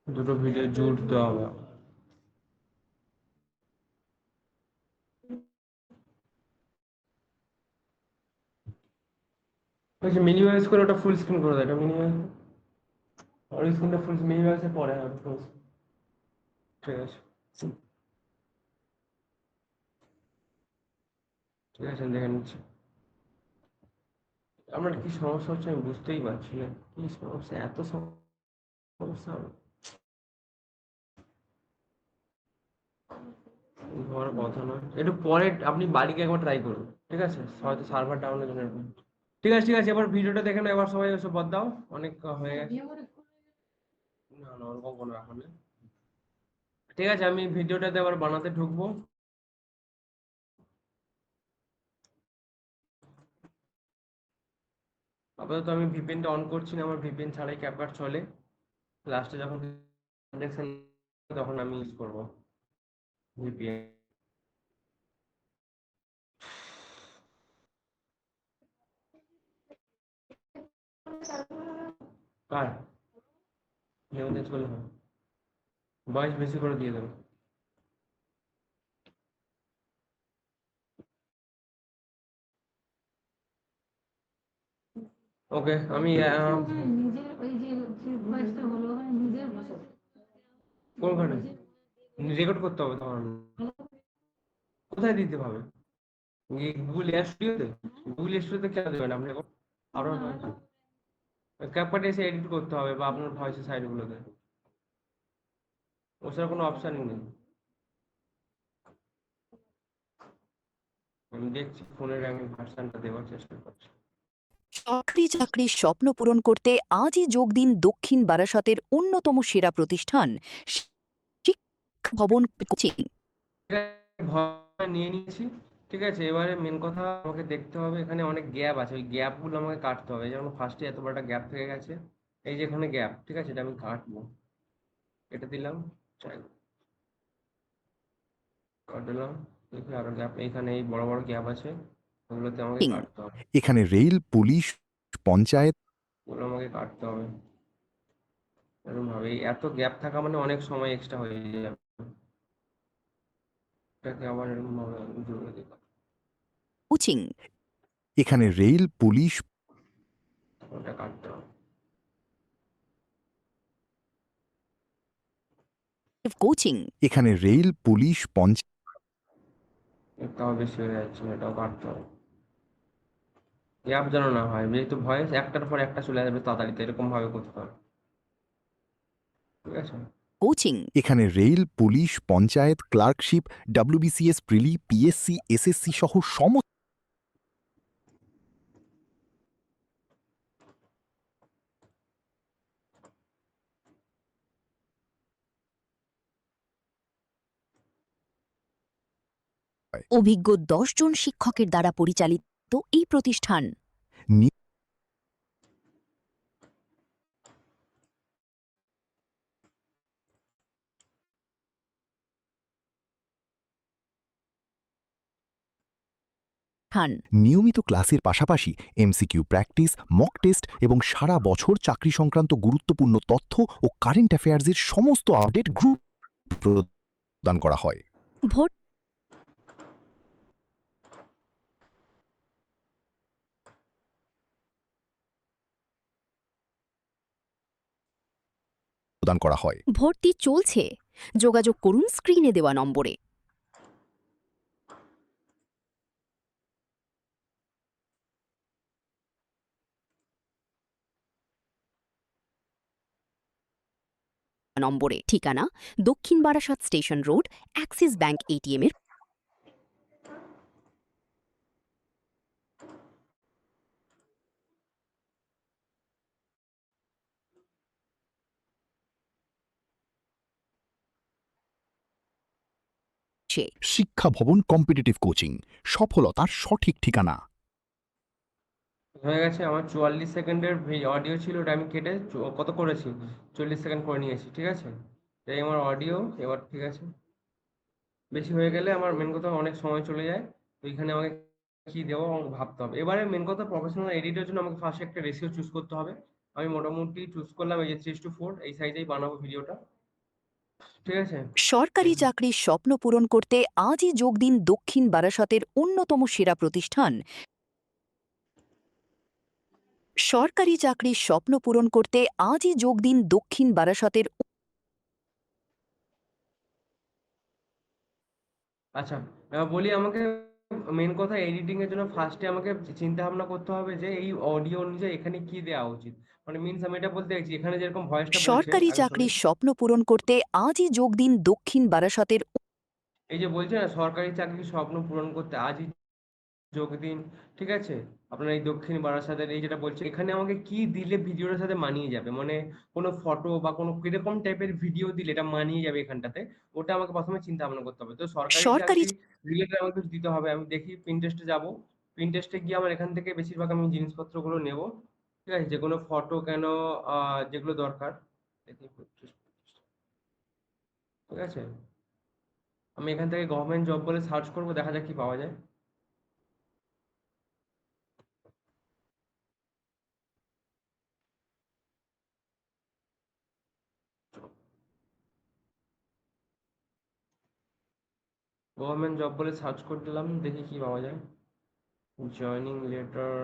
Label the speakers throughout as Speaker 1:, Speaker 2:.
Speaker 1: দুটো ভিডিও জুড়তে হবে। মিনিমাইজ করে ওটা ফুল স্ক্রিন করে দেয়, এটা মিনিমাইজ আর স্ক্রিনটা ফুল মিনিমাইজে পরে হবে ফুল। ঠিক আছে, ঠিক আছে, দেখে নিচ্ছি। আমার কি সমস্যা হচ্ছে আমি বুঝতেই পারছি না, কি সমস্যা, এত সমস্যা হওয়ার কথা নয়। একটু পরে আপনি বাড়িকে একবার ট্রাই করুন, ঠিক আছে, হয়তো সার্ভার ডাউনের জন্য এরকম। ঠিক আছে, ঠিক আছে, এবার ভিডিওটা দেখে নাও, এবার সবাই ওসব বাদ দাও, অনেক হয়ে গেছে। না না, ওরকম কোনো ব্যাপার নেই। ঠিক আছে, আমি ভিডিওটাতে আবার বানাতে ঢুকবো। আপাতত আমি ভিপিএনটা অন করছি না, আমার ভিপিএন ছাড়াই ক্যাপকাট চলে। লাস্টে যখন কানেকশন তখন আমি ইউজ করবো ভিপিএন। কার যেমন চেঞ্জ করলে হয়, বয়স বেশি করে দিয়ে দেবো। ওকে, আমি কোনখানে রেকর্ড করতে হবে তখন কোথায় দিতে হবে? গুগল স্টুডিওতে, গুগল স্টুডিওতে কেন দেবেন আপনি এখন? আপনার ক্যাপকাটে এসে এডিট করতে হবে বা আপনার ভয়েসের সাইডগুলোতে, ওছাড়া কোনো অপশানই নেই। আমি দেখছি ফোনের আমি ভার্সানটা দেওয়ার চেষ্টা করছি।
Speaker 2: চাকরির স্বপ্ন পূরণ করতে আজই যোগ দিন দক্ষিণ বারাসতের অন্যতম সেরা প্রতিষ্ঠান শিক্ষা ভবন কোচিং।
Speaker 1: ভয় নিয়ে নিয়েছি। ঠিক আছে, এবারে মেন কথা আমাকে দেখতে হবে, এখানে অনেক গ্যাপ আছে, ওই গ্যাপগুলো আমাকে কাটতে হবে। যেমন ফার্স্টে এত বড় একটা গ্যাপ থেকে গেছে, এই যে এখানে গ্যাপ, ঠিক আছে, এটা আমি কাটবো। এটা দিলাম, কাটলাম। এখানে আরো গ্যাপ, এখানে এই বড় বড় গ্যাপ আছে, ওগুলোতে আমাকে কাটতে হবে।
Speaker 3: এখানে রেল, পুলিশ, পঞ্চায়েত
Speaker 1: ওগুলো আমাকে কাটতে হবে এরকম ভাবে। এই এত গ্যাপ থাকা মানে অনেক সময় এক্সট্রা হয়ে যাবে, এটাকে আবার এরকম ভাবে জুড়ে দিলাম,
Speaker 2: কোচিং
Speaker 3: এখানে রেল, পুলিশ,
Speaker 1: ওটা কাটতে হবে।
Speaker 2: কোচিং
Speaker 3: এখানে রেল, পুলিশ, পঞ্চায়েত
Speaker 1: এটাও বেশি হয়ে যাচ্ছে, এটাও কাটতে হবে। গ্যাপ যেন না হয়, যেহেতু ভয়েস একটার পর একটা চলে যাবে তাড়াতাড়ি, এরকম ভাবে করতে হবে, ঠিক আছে।
Speaker 2: কোচিং
Speaker 3: এখানে rail, police, panchayat, clerkship, WBCS, prelim, PSC, SSC সহ সমস্ত
Speaker 2: অভিজ্ঞ 10 জন শিক্ষকের দ্বারা পরিচালিত এই প্রতিষ্ঠান
Speaker 3: নিয়মিত ক্লাসের পাশাপাশি এমসিকিউ প্র্যাকটিস, মক টেস্ট এবং সারা বছর চাকরি সংক্রান্ত গুরুত্বপূর্ণ তথ্য ও কারেন্ট অ্যাফেয়ার্সের সমস্ত আপডেট গ্রুপ প্রদান করা হয়।
Speaker 2: ভোট
Speaker 3: প্রদান করা হয়।
Speaker 2: ভর্তি চলছে, যোগাযোগ করুন স্ক্রিনে দেওয়া নম্বরে। ঠিকানা দক্ষিণ Barasat station road, Axis bank ATM এর
Speaker 3: শিক্ষা ভবন কম্পিটিটিভ কোচিং, সফলতার সঠিক ঠিকানা।
Speaker 1: হয়ে গেছে আমার 44 সেকেন্ডের অডিও ছিল, ওটা আমি কেটে কত করেছি, 40 সেকেন্ড করে নিয়েছি, ঠিক আছে। এই আমার অডিও এবার, ঠিক আছে। বেশি হয়ে গেলে আমার মেন কথা অনেক সময় চলে যায়, তো এখানে আমাকে কি দেবো আমাকে ভাবতে হবে। এবারে মেন কথা প্রফেশনাল এডিটের জন্য আমাকে ফার্স্ট একটা রেশিও চুজ করতে হবে, আমি মোটামুটি চুজ করলাম এই যে 3:4 এই সাইজেই বানাবো ভিডিওটা, ঠিক আছে।
Speaker 2: সরকারি
Speaker 1: দেখি
Speaker 2: চাকরির স্বপ্ন পূরণ করতে আজই যোগ দিন দক্ষিণ বারাসতের অন্যতম সেরা প্রতিষ্ঠান। সরকারি চাকরির স্বপ্ন পূরণ করতে আজই যোগ দিন দক্ষিণ বারাসতের।
Speaker 1: আচ্ছা, বলি আমাকে মেন কথা এডিটিং এর জন্য ফার্স্টে আমাকে চিন্তা ভাবনা করতে হবে যে এই অডিও অনুযায়ী এখানে কি দেওয়া উচিত। মানে মিনস আমি এটা বলতে চাইছি এখানে যেরকম ভয়েসটা বলছে
Speaker 2: সরকারি
Speaker 1: আগে শুনি।
Speaker 2: চাকরির স্বপ্ন পূরণ করতে আজই যোগ দিন দক্ষিণ বারাসতের।
Speaker 1: এই যে বলছে না সরকারি চাকরির স্বপ্ন পূরণ করতে আজই যোগ দিন, ঠিক আছে। আপনার এই দক্ষিণ বারাসাতের এই যেটা বলছে এখানে আমাকে কি দিলে ভিডিওটার সাথে মানিয়ে যাবে, মানে কোনো ফটো বা কোনো কিরকম টাইপের ভিডিও দিলে এটা মানিয়ে যাবে এখানটাতে, ওটা আমাকে প্রথমে চিন্তা ভাবনা করতে হবে। তো সরকারি
Speaker 2: সরকারি
Speaker 1: চাকরি রিলেটেড আমাকে কিছু দিতে হবে। আমি দেখি প্রিন্টেস্টে যাব, প্রিন্টেস্টে গিয়ে আমার এখান থেকে বেশিরভাগ আমি জিনিসপত্রগুলো নেব, ঠিক আছে। যে কোনো ফটো কেন যেগুলো দরকার দেখি, ঠিক আছে। আমি এখান থেকে গভর্নমেন্ট জব বলে সার্চ করবো, দেখা যাক কি পাওয়া যায়। গভর্নমেন্ট জব বলে সার্চ করে দিলাম, দেখি কি পাওয়া যায়। জয়নিং লেটার,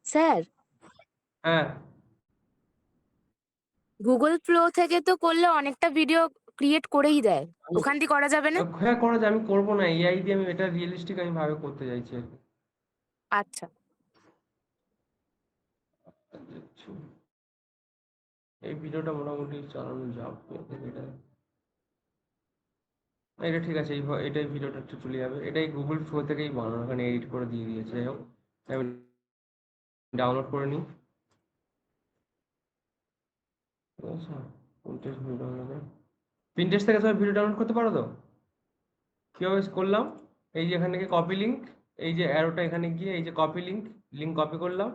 Speaker 4: স্যার,
Speaker 1: হ্যাঁ।
Speaker 4: গুগল ফ্লো থেকে তো করলে অনেকটা ভিডিও ক্রিয়েট করেই দেয়, ওখান দিয়ে করা যাবে না?
Speaker 1: হ্যাঁ করা যায়, আমি করবো না এআই দিয়ে, আমি এটা রিয়েলিস্টিক আমি ভাবে করতে চাইছি আর কি।
Speaker 4: আচ্ছা।
Speaker 1: দেখছি। এই ভিডিওটা মোটামুটি চালানো যাবে এটা, এটা ঠিক আছে। এটাই ভিডিওটা একটু চলে যাবে, এটাই গুগল ফ্লো থেকেই বানানো, ওখানে এডিট করে দিয়ে দিয়েছে। যাই হোক আমি ডাউনলোড করে নিই, ঠিক আছে। Pinterest ভিডিও ডাউনলোড, Pinterest থেকে সবাই ভিডিও ডাউনলোড করতে পারো তো? কিভাবে করলাম, এই যে এখান থেকে কপি লিঙ্ক, এই যে অ্যারোটা এখানে গিয়ে এই যে কপি লিঙ্ক, লিঙ্ক কপি করলাম,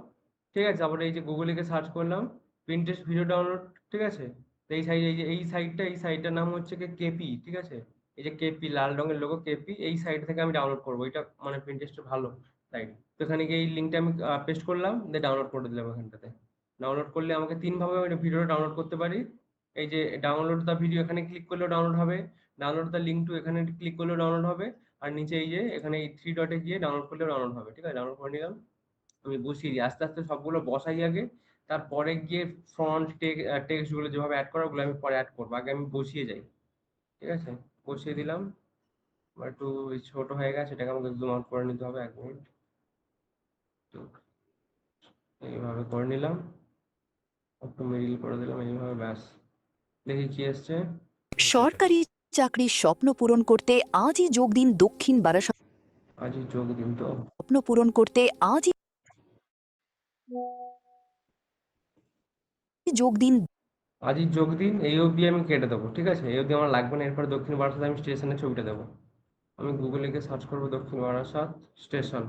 Speaker 1: ঠিক আছে। তারপরে এই যে গুগলে গিয়ে সার্চ করলাম প্রিন্টেস্ট ভিডিও ডাউনলোড, ঠিক আছে। তো এই সাইড, এই যে এই সাইটটা, এই সাইটটার নাম হচ্ছে কি কেপি, ঠিক আছে। এই যে কেপি লাল রঙের লোগো কেপি, এই সাইট থেকে আমি ডাউনলোড করবো, এটা মানে প্রিন্টেস্টের ভালো সাইট। তো এখানে গিয়ে এই লিঙ্কটা আমি পেস্ট করলাম, দিয়ে ডাউনলোড করে দিলাম এখানটাতে। ডাউনলোড করলে আমাকে তিন ভাবে আমি ভিডিওটা ডাউনলোড করতে পারি। এই যে ডাউনলোড দা ভিডিও এখানে ক্লিক করলেও ডাউনলোড হবে, ডাউনলোড দ্য লিঙ্ক টু এখানে ক্লিক করলেও ডাউনলোড হবে, আর নিচে এই যে এখানে এই থ্রি ডটে গিয়ে ডাউনলোড করলেও ডাউনলোড হবে, ঠিক আছে। ডাউনলোড করে নিলাম, আমি বসিয়ে দিই আস্তে আস্তে সবগুলো বসাই আগে, তারপরে গিয়ে ফ্রন্ট টেক্সট গুলো যেভাবে অ্যাড করা ওগুলো আমি পরে অ্যাড করবো, আগে আমি বসিয়ে যাই, ঠিক আছে। বসিয়ে দিলাম, আমার একটু ছোট হয়ে গেছে, এটাকে আমাকে জুম আউট করে নিতে হবে 1 মিনিট। তো এইভাবে করে নিলাম, একটু মিডিল করে দিলাম এইভাবে, ব্যাস। দেখি কি এসছে।
Speaker 2: সরকারি চাকরির স্বপ্ন পূরণ করতে আজই যোগ দিন দক্ষিণ বারাসত।
Speaker 1: আজই যোগ দিন তো,
Speaker 2: স্বপ্ন পূরণ করতে আজই যোগ দিন।
Speaker 1: আজই যোগ দিন, এই অবধি আমি কেটে দেবো, ঠিক আছে। এই অবধি আমার লাগবে না, এরপর দক্ষিণ বারাসাত আমি স্টেশনের ছবিটা দেবো। আমি গুগলে গিয়ে সার্চ করবো দক্ষিণ বারাসাত স্টেশন,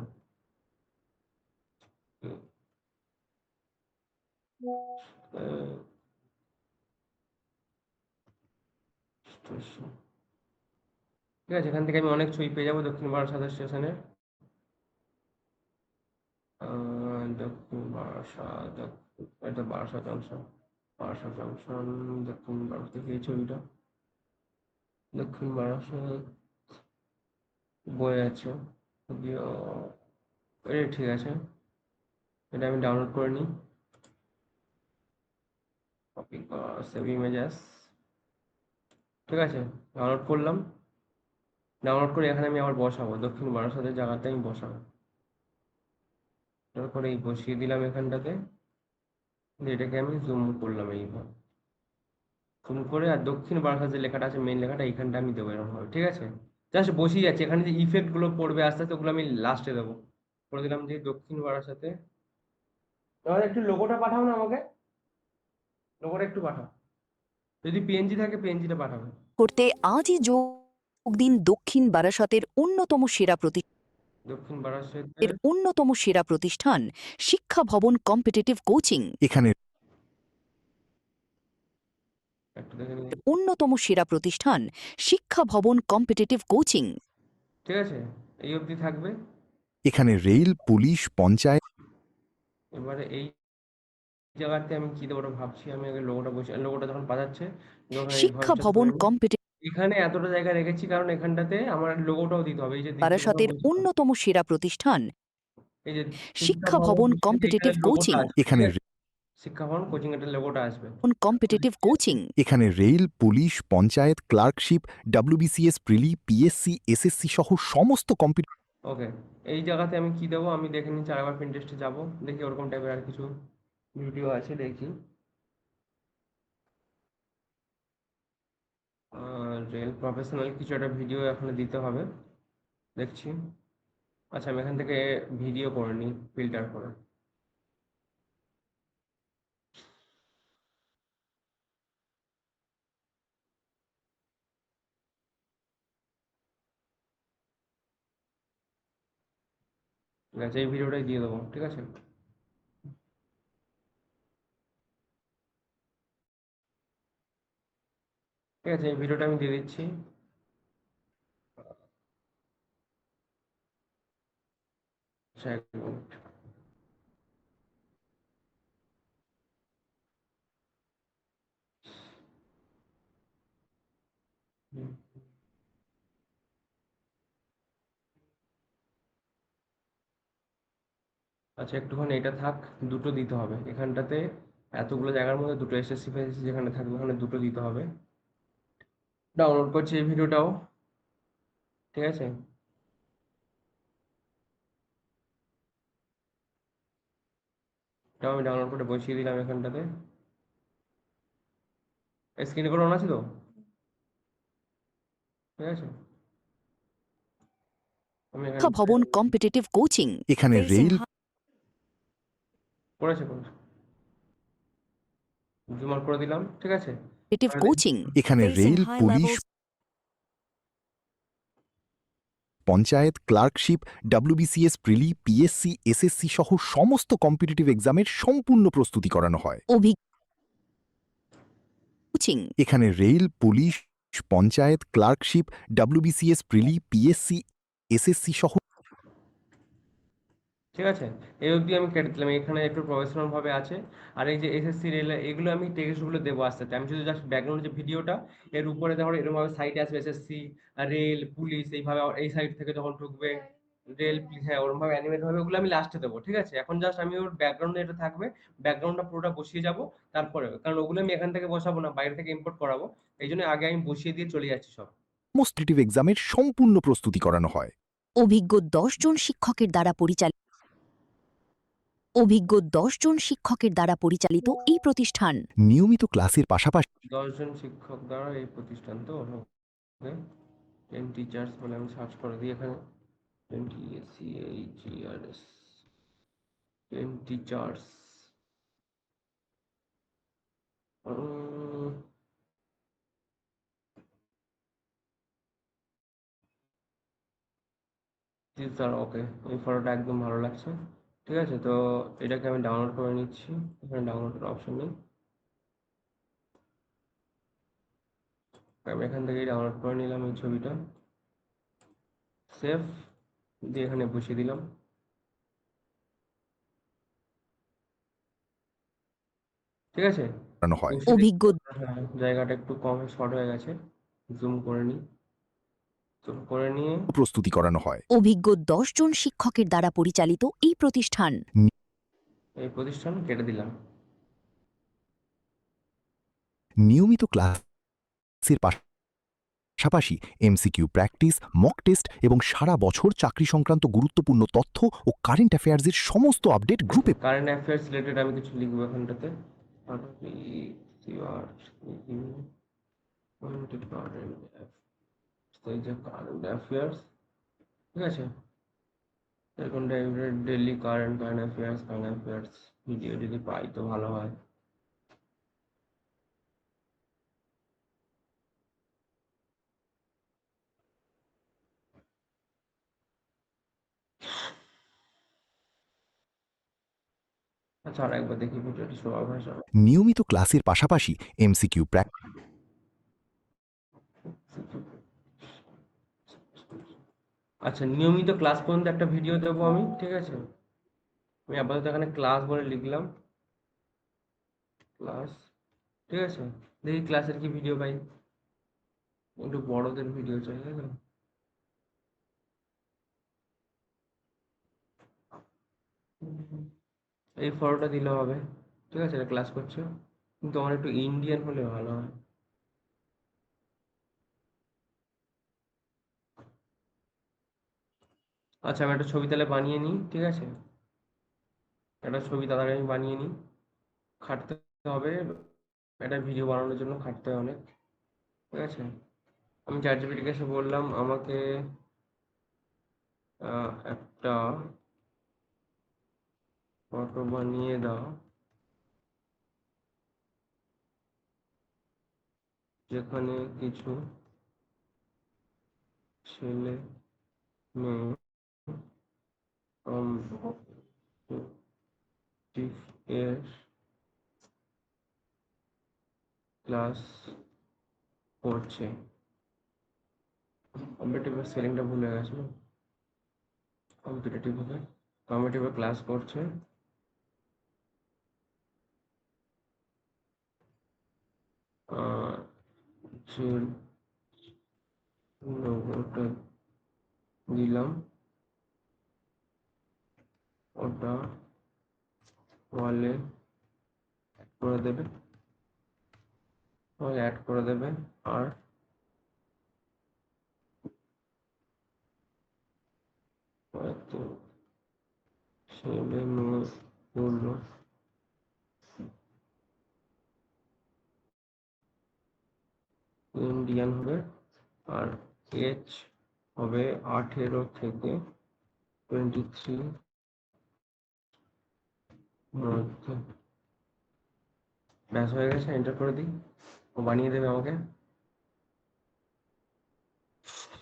Speaker 1: স্টেশন, ঠিক আছে। এখান থেকে আমি অনেক ছবি পেয়ে যাবো দক্ষিণ বারাসাত স্টেশনের। দক্ষিণ বারাসাত, এটা বারাসাত জংশন, বারাসাত জংশন, দক্ষিণ বারাসাত থেকে এই ছবিটা, দক্ষিণ বারাসাত বয়ে আছে যদিও, এটা ঠিক আছে। এটা আমি ডাউনলোড করে নিই, কপি সেভ ইমেজেস, ঠিক আছে। ডাউনলোড করলাম, ডাউনলোড করে এখানে আমি আবার বসাবো দক্ষিণ বারাসাতের জায়গাতে আমি বসাবো, তারপরে এই বসিয়ে দিলাম এখানটাতে, দিয়ে এটাকে আমি জুম করলাম এইভাবে, জুম করে, আর দক্ষিণ বারাসাত যে লেখাটা আছে মেইন লেখাটা এইখানটা আমি দেবো এরকম ভাবে, ঠিক আছে। জাস্ট বসিয়ে যাচ্ছে, এখানে যে ইফেক্ট গুলো পড়বে আস্তে আস্তে ওগুলো আমি লাস্টে দেবো। করে দিলাম যে দক্ষিণ বারাসাতে, তাহলে একটু লোগোটা পাঠাও না আমাকে, লোগোটা একটু পাঠাও, যদি পিএনজি থাকে পিএনজিটা পাঠাবে।
Speaker 2: করতে আজই যোগ দিন দক্ষিণ বারাসতের
Speaker 1: দক্ষিণ বারাসাতের
Speaker 2: অন্যতম সেরা প্রতিষ্ঠান শিক্ষা ভবন কম্পিটিটিভ কোচিং।
Speaker 3: এখানে
Speaker 1: একটা দেখে নিই।
Speaker 2: অন্যতম সেরা প্রতিষ্ঠান শিক্ষা ভবন কম্পিটিটিভ কোচিং।
Speaker 1: ঠিক আছে, এই অবধি থাকবে।
Speaker 3: এখানে রেল, পুলিশ, পঞ্চায়েত
Speaker 1: এবারে এই জায়গাতে আমি কি দেবো ওটা ভাবছি। আমি আগে লোগোটা বসে, লোগোটা যখন বাজাচ্ছে যখন এই
Speaker 2: শিক্ষা
Speaker 1: ভয়েসটা
Speaker 2: ভবন
Speaker 1: করে নিই।
Speaker 2: কম্পিটিটিভ
Speaker 1: এখানে এতটা জায়গা রেখেছি কারণ এখানটাতে আমার লোগোটাও দিতে হবে। এই যে দিচ্ছি কোথাও
Speaker 2: বারাসতের
Speaker 1: বুঝতে পারছি।
Speaker 2: অন্যতম সেরা প্রতিষ্ঠান
Speaker 1: এই যে শিক্ষা
Speaker 2: শিক্ষা
Speaker 1: ভবন
Speaker 2: ভবন
Speaker 1: বসে এখানে
Speaker 2: কম্পিটিটিভ
Speaker 1: লোগোটা
Speaker 2: কোচিং।
Speaker 1: আসবে, ঠিক
Speaker 3: এখানে
Speaker 1: আছে? শিক্ষা ভবন কোচিং এর লোগোটা আসবে।
Speaker 2: Competitive coaching.
Speaker 3: এখানে rail, police, panchayat, clerkship, WBCS prelim, PSC, SSC সহ সমস্ত
Speaker 1: ওকে, এই জায়গাতে আমি কি দেবো আমি দেখে নিচ্ছি। আরেকবার পিন্টারেস্টে যাবো, দেখি ওরকম টাইপের আর কিছু ভিডিও আছে দেখি। রেল প্রফেশনাল কিছু একটা ভিডিও এখানে দিতে হবে, দেখছি। আচ্ছা, আমি এখান থেকে ভিডিও করে নিই ফিল্টার করে। ঠিক আছে, এই ভিডিওটাই দিয়ে দেবো, ঠিক আছে? ঠিক আছে, এই ভিডিওটা আমি দিয়ে দিচ্ছি। আচ্ছা, এক মিনিট। হুম। আচ্ছা, একটুখানি এটা থাক। দুটো দিতে হবে এখানটাতে। এতগুলো জায়গার মধ্যে দুটো এসএসসি ফেসএসসি যেখানে থাকবে ওখানে দুটো দিতে হবে। ডাউনলোড করছি এই ভিডিওটাও, ঠিক আছে? এটাও আমি ডাউনলোড করে বসিয়ে দিলাম এখানটাতে। স্ক্রিনে করে অন আছে তো? ঠিক আছে, আমি
Speaker 2: শিক্ষা
Speaker 1: এখানটাতে
Speaker 2: ভবন কম্পিটিটিভ কোচিং।
Speaker 3: এখানে রেল,
Speaker 1: করেছে জুম আউট করে দিলাম, ঠিক আছে?
Speaker 2: কম্পিটিটিভ
Speaker 1: এবার দেখি।
Speaker 2: কোচিং।
Speaker 3: এখানে rail, police, panchayat, clerkship, WBCS prelim, PSC, SSC সহ সমস্ত কম্পিটিটিভ এক্সামের সম্পূর্ণ প্রস্তুতি করানো হয়।
Speaker 2: কোচিং।
Speaker 3: এখানে rail, police, panchayat, clerkship, WBCS prelim, PSC, SSC সহ
Speaker 1: ঠিক আছে, এই অবধি আমি কেটে দিলাম। এখানে একটু প্রফেশনাল ভাবে আছে। আর এই যে এসএসসি রেল এগুলো আমি টেক্সটগুলো দেবো আস্তে আস্তে। আমি শুধু জাস্ট ব্যাকগ্রাউন্ড যে ভিডিওটা এর উপরে দেখো এরকম ভাবে সাইটে আসবে এসএসসি, রেল, পুলিশ এইভাবে এই সাইড থেকে যখন ঢুকবে রেল পুলিশ, হ্যাঁ ওরকম ভাবে অ্যানিমেট হবে। ওগুলো আমি লাস্টে দেবো, ঠিক আছে? এখন জাস্ট আমি ওর ব্যাকগ্রাউন্ডে এটা থাকবে, ব্যাকগ্রাউন্ডটা পুরোটা বসিয়ে যাব তারপরে, কারণ ওগুলো আমি এখান থেকে বসাবো না, বাইরে থেকে ইম্পোর্ট করাবো। এই জন্য আগে আমি বসিয়ে দিয়ে চলে যাচ্ছি সব।
Speaker 3: কম্পিটিটিভ এক্সামের সম্পূর্ণ প্রস্তুতি করানো হয়।
Speaker 2: অভিজ্ঞ 10 জন শিক্ষকের দ্বারা পরিচালিত এই প্রতিষ্ঠান
Speaker 3: নিয়মিত ক্লাসের পাশাপাশি
Speaker 1: 10 জন শিক্ষক দ্বারা এই প্রতিষ্ঠান তো। ওকে, 10 টিচার্স বলে আমি সার্চ করে দিই এখানে। 10 TACHERS, 10 টিচার্স। টিচার, ওকে, এই ফটোটা একদম ভালো লাগছে। ঠিক আছে, তো এটাকে আমি ডাউনলোড করে নিচ্ছি। এখানে ডাউনলোডের অপশন নেই, আমি এখান থেকেই ডাউনলোড করে নিলাম এই ছবিটা। সেভ দিয়ে এখানে বসিয়ে দিলাম, ঠিক আছে?
Speaker 3: করানো হয়।
Speaker 1: বসিয়ে
Speaker 2: অভিজ্ঞ
Speaker 1: হ্যাঁ, জায়গাটা একটু কম শর্ট হয়ে গেছে। জুম করে নিই, জুম করে নিয়ে
Speaker 3: প্রস্তুতি করানো হয়।
Speaker 2: 10 জন শিক্ষকের দ্বারা পরিচালিত এই প্রতিষ্ঠান
Speaker 1: এই প্রতিষ্ঠান কেটে দিলাম।
Speaker 3: নিয়মিত ক্লাসের পাশাপাশি MCQ প্র্যাকটিস, মক টেস্ট এবং সারা বছর চাকরি সংক্রান্ত গুরুত্বপূর্ণ তথ্য ও কারেন্ট অ্যাফেয়ার্সের সমস্ত আপডেট গ্রুপে
Speaker 1: কারেন্ট অ্যাফেয়ার্স রিলেটেড আমি কিছু লিখবো এখানটাতে। কারেন্ট অ্যাফেয়ার্স, ঠিক আছে? এরকম টাইপের ডেইলি কারেন্ট অ্যাফেয়ার্স ভিডিও যদি পাই তো ভালো হয়। আচ্ছা, আর একবার দেখি ভিডিওটি শোয়া ভাষা।
Speaker 3: নিয়মিত ক্লাসের পাশাপাশি এমসিকিউ
Speaker 1: আচ্ছা, নিয়মিত ক্লাস পর্যন্ত একটা ভিডিও দেবো আমি, ঠিক আছে? আমি আপাতত এখানে ক্লাস বলে লিখলাম, ক্লাস, ঠিক আছে? দেখি ক্লাসের কি ভিডিও পাই। একটু বড়দের ভিডিও চাই, তাই না? এই ফটোটা দিলে হবে, ঠিক আছে? এটা ক্লাস করছে, কিন্তু আমার একটু ইন্ডিয়ান হলে ভালো হয়। আচ্ছা, আমি একটা ছবি তাহলে বানিয়ে নিই, ঠিক আছে? একটা ছবি তাড়াতাড়ি আমি বানিয়ে নিই। খাটতে হবে, একটা ভিডিও বানানোর জন্য খাটতে হয় অনেক, ঠিক আছে? আমি চ্যাটজিপিটিকে এসে বললাম আমাকে একটা ফটো বানিয়ে দাও যেখানে কিছু ছেলে মেয়ে এর ক্লাস করছে। কম্পিটিটিভ স্পেলিংটা ভুলে গেছে। কম্পিটিটিভ ক্লাস করছে, যে লোগোটা দিলাম ওটা ওয়ালে করে দেবে, অ্যাড করে দেবে। আর হয়তো ছেলে মেয়েগুলো ইন্ডিয়ান হবে, আর এজ হবে 18 থেকে 23 মধ্যে। ব্যাস, হয়ে গেছে, এন্টার করে দিই, ও বানিয়ে দেবে আমাকে।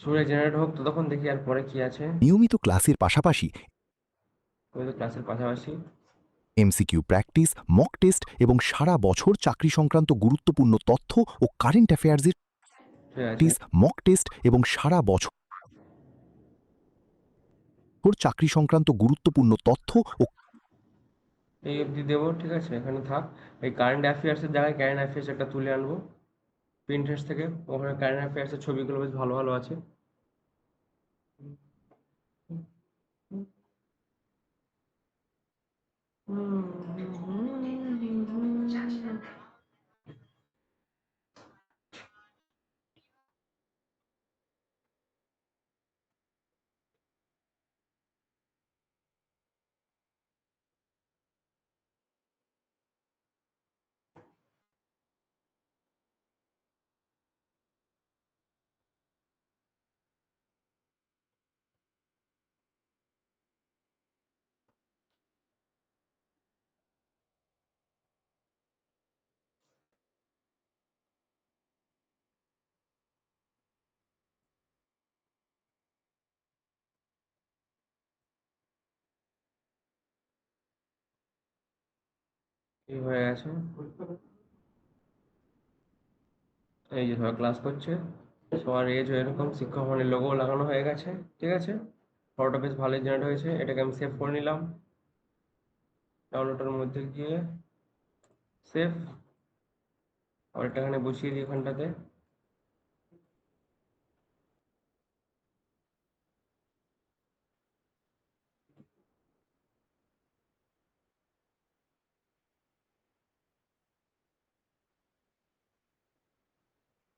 Speaker 1: সুরে জেনারেট হোক, তো তখন দেখি আর পরে কি আছে।
Speaker 3: নিয়মিত ক্লাসের পাশাপাশি
Speaker 1: ওই তো ক্লাসের পাশাপাশি
Speaker 3: এমসিকিউ প্র্যাকটিস, মক টেস্ট এবং সারা বছর চাকরি সংক্রান্ত গুরুত্বপূর্ণ তথ্য ও কারেন্ট অ্যাফেয়ার্সের
Speaker 1: ঠিক আছে,
Speaker 3: মক টেস্ট এবং সারা বছর চাকরি সংক্রান্ত গুরুত্বপূর্ণ তথ্য ও
Speaker 1: এই অবধি দেবো, ঠিক আছে? এখানে থাক। এই কারেন্ট অ্যাফেয়ার্সের জায়গায় কারেন্ট অ্যাফেয়ার্স একটা তুলে আনবো পিন্টারেস্ট থেকে, ওখানে কারেন্ট অ্যাফেয়ার্সের ছবিগুলো বেশ ভালো ভালো আছে। এই হয়ে গেছে, এই যে সবাই ক্লাস করছে, সবার এজ এরকম, শিক্ষা ভবনের লোগো লাগানো হয়ে গেছে, ঠিক আছে? ফটোটা বেশ ভালোই জেনারেট হয়েছে, এটাকে আমি সেভ করে নিলাম। ডাউনলোডের মধ্যে গিয়ে সেভ, আর এটা এখানে বসিয়ে দিই এখানটাতে।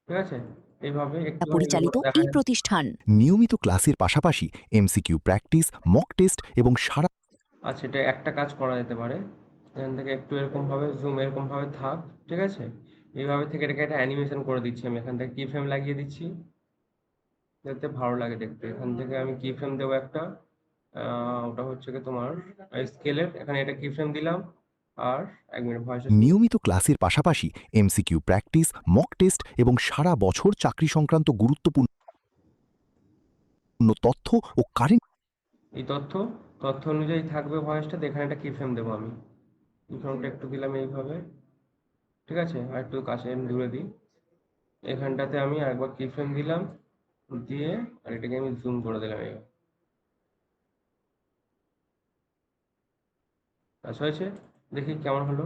Speaker 1: ঠিক আছে, এইভাবে একটু
Speaker 2: পরিচালিত
Speaker 1: দেখা
Speaker 2: এই
Speaker 1: যাচ্ছে।
Speaker 2: প্রতিষ্ঠান
Speaker 3: নিয়মিত ক্লাসের পাশাপাশি এমসিকিউ প্র্যাকটিস, মক টেস্ট এবং সারা
Speaker 1: আচ্ছা, এটা একটা কাজ করা যেতে পারে, এখান থেকে একটু এরকম ভাবে জুম এরকম ভাবে থাক, ঠিক আছে? এইভাবে থেকে এটাকে একটা অ্যানিমেশন করে দিচ্ছি আমি, এখান থেকে কি ফ্রেম লাগিয়ে দিচ্ছি যাতে ভালো লাগে দেখতে। এখান থেকে আমি কি ফ্রেম দেবো একটা, ওটা হচ্ছে কি তোমার স্কেলের, এখানে এটা কি ফ্রেম দিলাম। আর 1 মিনিট ভয়েস।
Speaker 3: নিয়মিত ক্লাসের পাশাপাশি এমসিকিউ প্র্যাকটিস, মক টেস্ট এবং সারা বছর চাকরি সংক্রান্ত গুরুত্বপূর্ণ তথ্য ও কারেন্ট
Speaker 1: এই তথ্য অনুযায়ী থাকবে ভয়েসটা, এখানে একটা কি ফ্রেম দেবো আমি। কি ফ্রেমটা একটু দিলাম এইভাবে, ঠিক আছে, আর একটু কাছে দূরে দিই। এখানটাতে আমি আরেকবার কি ফ্রেম দিলাম, দিয়ে আর এটাকে আমি জুম করে দিলাম এইভাবে। আচ্ছা হয়েছে, দেখি কেমন হলো।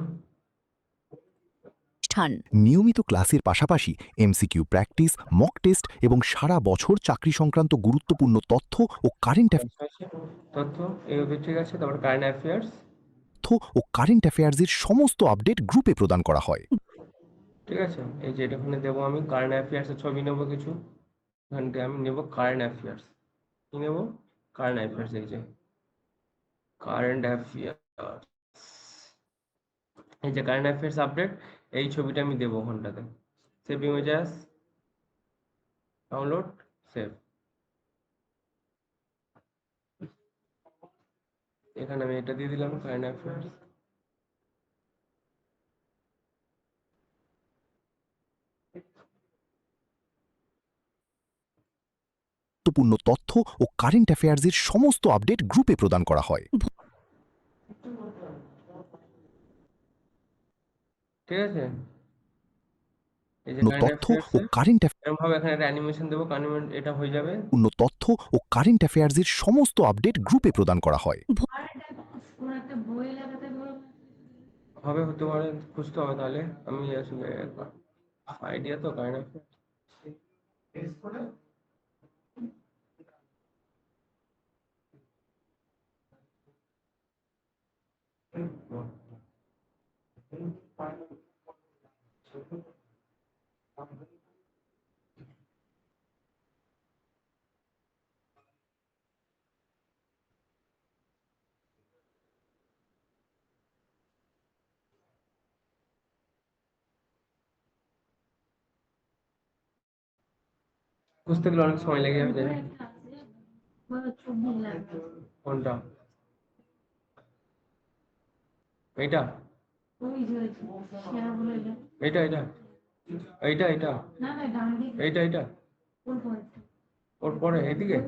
Speaker 2: প্রতিষ্ঠান
Speaker 3: নিয়মিত ক্লাসের পাশাপাশি এমসিকিউ প্র্যাকটিস, মক টেস্ট এবং সারা বছর চাকরি সংক্রান্ত গুরুত্বপূর্ণ তথ্য ও কারেন্ট
Speaker 1: আচ্ছা হয়েছে, তথ্য এইভাবে ঠিক আছে। তারপর কারেন্ট অ্যাফেয়ার্স,
Speaker 3: অ্যাফেয়ার্সের সমস্ত আপডেট গ্রুপে প্রদান করা হয়।
Speaker 1: ঠিক আছে। এই যে এটা ওখানে দেবো আমি কারেন্ট অ্যাফেয়ার্সের ছবি নেবো কিছু, এখান থেকে আমি নেবো কারেন্ট অ্যাফেয়ার্স। কি নেবো? Current affairs. এই যে কারেন্ট অ্যাফেয়ার্স, এই যে কারেন্ট অ্যাফেয়ার্স আপডেট, এই ছবিটা আমি দেবো ওখানটাতে। Save images, download, save. এখানে আমি এটা দিয়ে দিলাম কারেন্ট অ্যাফেয়ার্স।
Speaker 3: গুরুত্বপূর্ণ তথ্য ও কারেন্ট অ্যাফেয়ার্সের সমস্ত আপডেট গ্রুপে প্রদান করা হয়।
Speaker 1: ঠিক আছে, এই যে কারেন্ট
Speaker 3: তথ্য
Speaker 1: অ্যাফেয়ার্স
Speaker 3: ও কারেন্ট
Speaker 1: এরকম ভাবে এখানে একটা অ্যানিমেশন দেবো, এটা হয়ে যাবে।
Speaker 3: তথ্য ও কারেন্ট অ্যাফেয়ার্সের সমস্ত আপডেট গ্রুপে প্রদান করা হয়।
Speaker 1: হবে, হতে পারে, খুঁজতে হবে তাহলে। আমি আসলে আইডিয়া তো কারেন্ট অ্যাফেয়ার্স। খুঁজতে গেলে অনেক সময় লেগে যাবে। কোনটা? এইটা এইটা এইটা এইটা এইটা এইটা এইটা ওর পরে এইদিকে,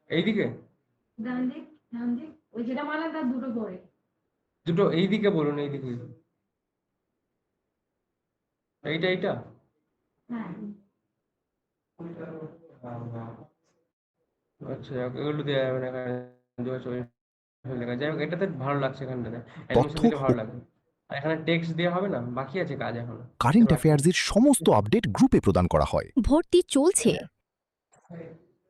Speaker 1: এইদিকে দুটো এইদিকে বলুন, এইদিকে, এইটা এইটা। আচ্ছা, এগুলো দেওয়া যাবে না এখানে, 2024 লেখা। যাই হোক, এটাতে ভালো লাগছে, এখানটাতে
Speaker 3: তথ্য
Speaker 1: অ্যানিমেশন দিলে
Speaker 3: ও
Speaker 1: ভালো লাগবে। আর এখানে টেক্সট দেওয়া হবে না, বাকি আছে কাজ এখনো।
Speaker 3: কারেন্ট অ্যাফেয়ার্সের সমস্ত আপডেট গ্রুপে প্রদান করা হয়।
Speaker 2: ভর্তি চলছে।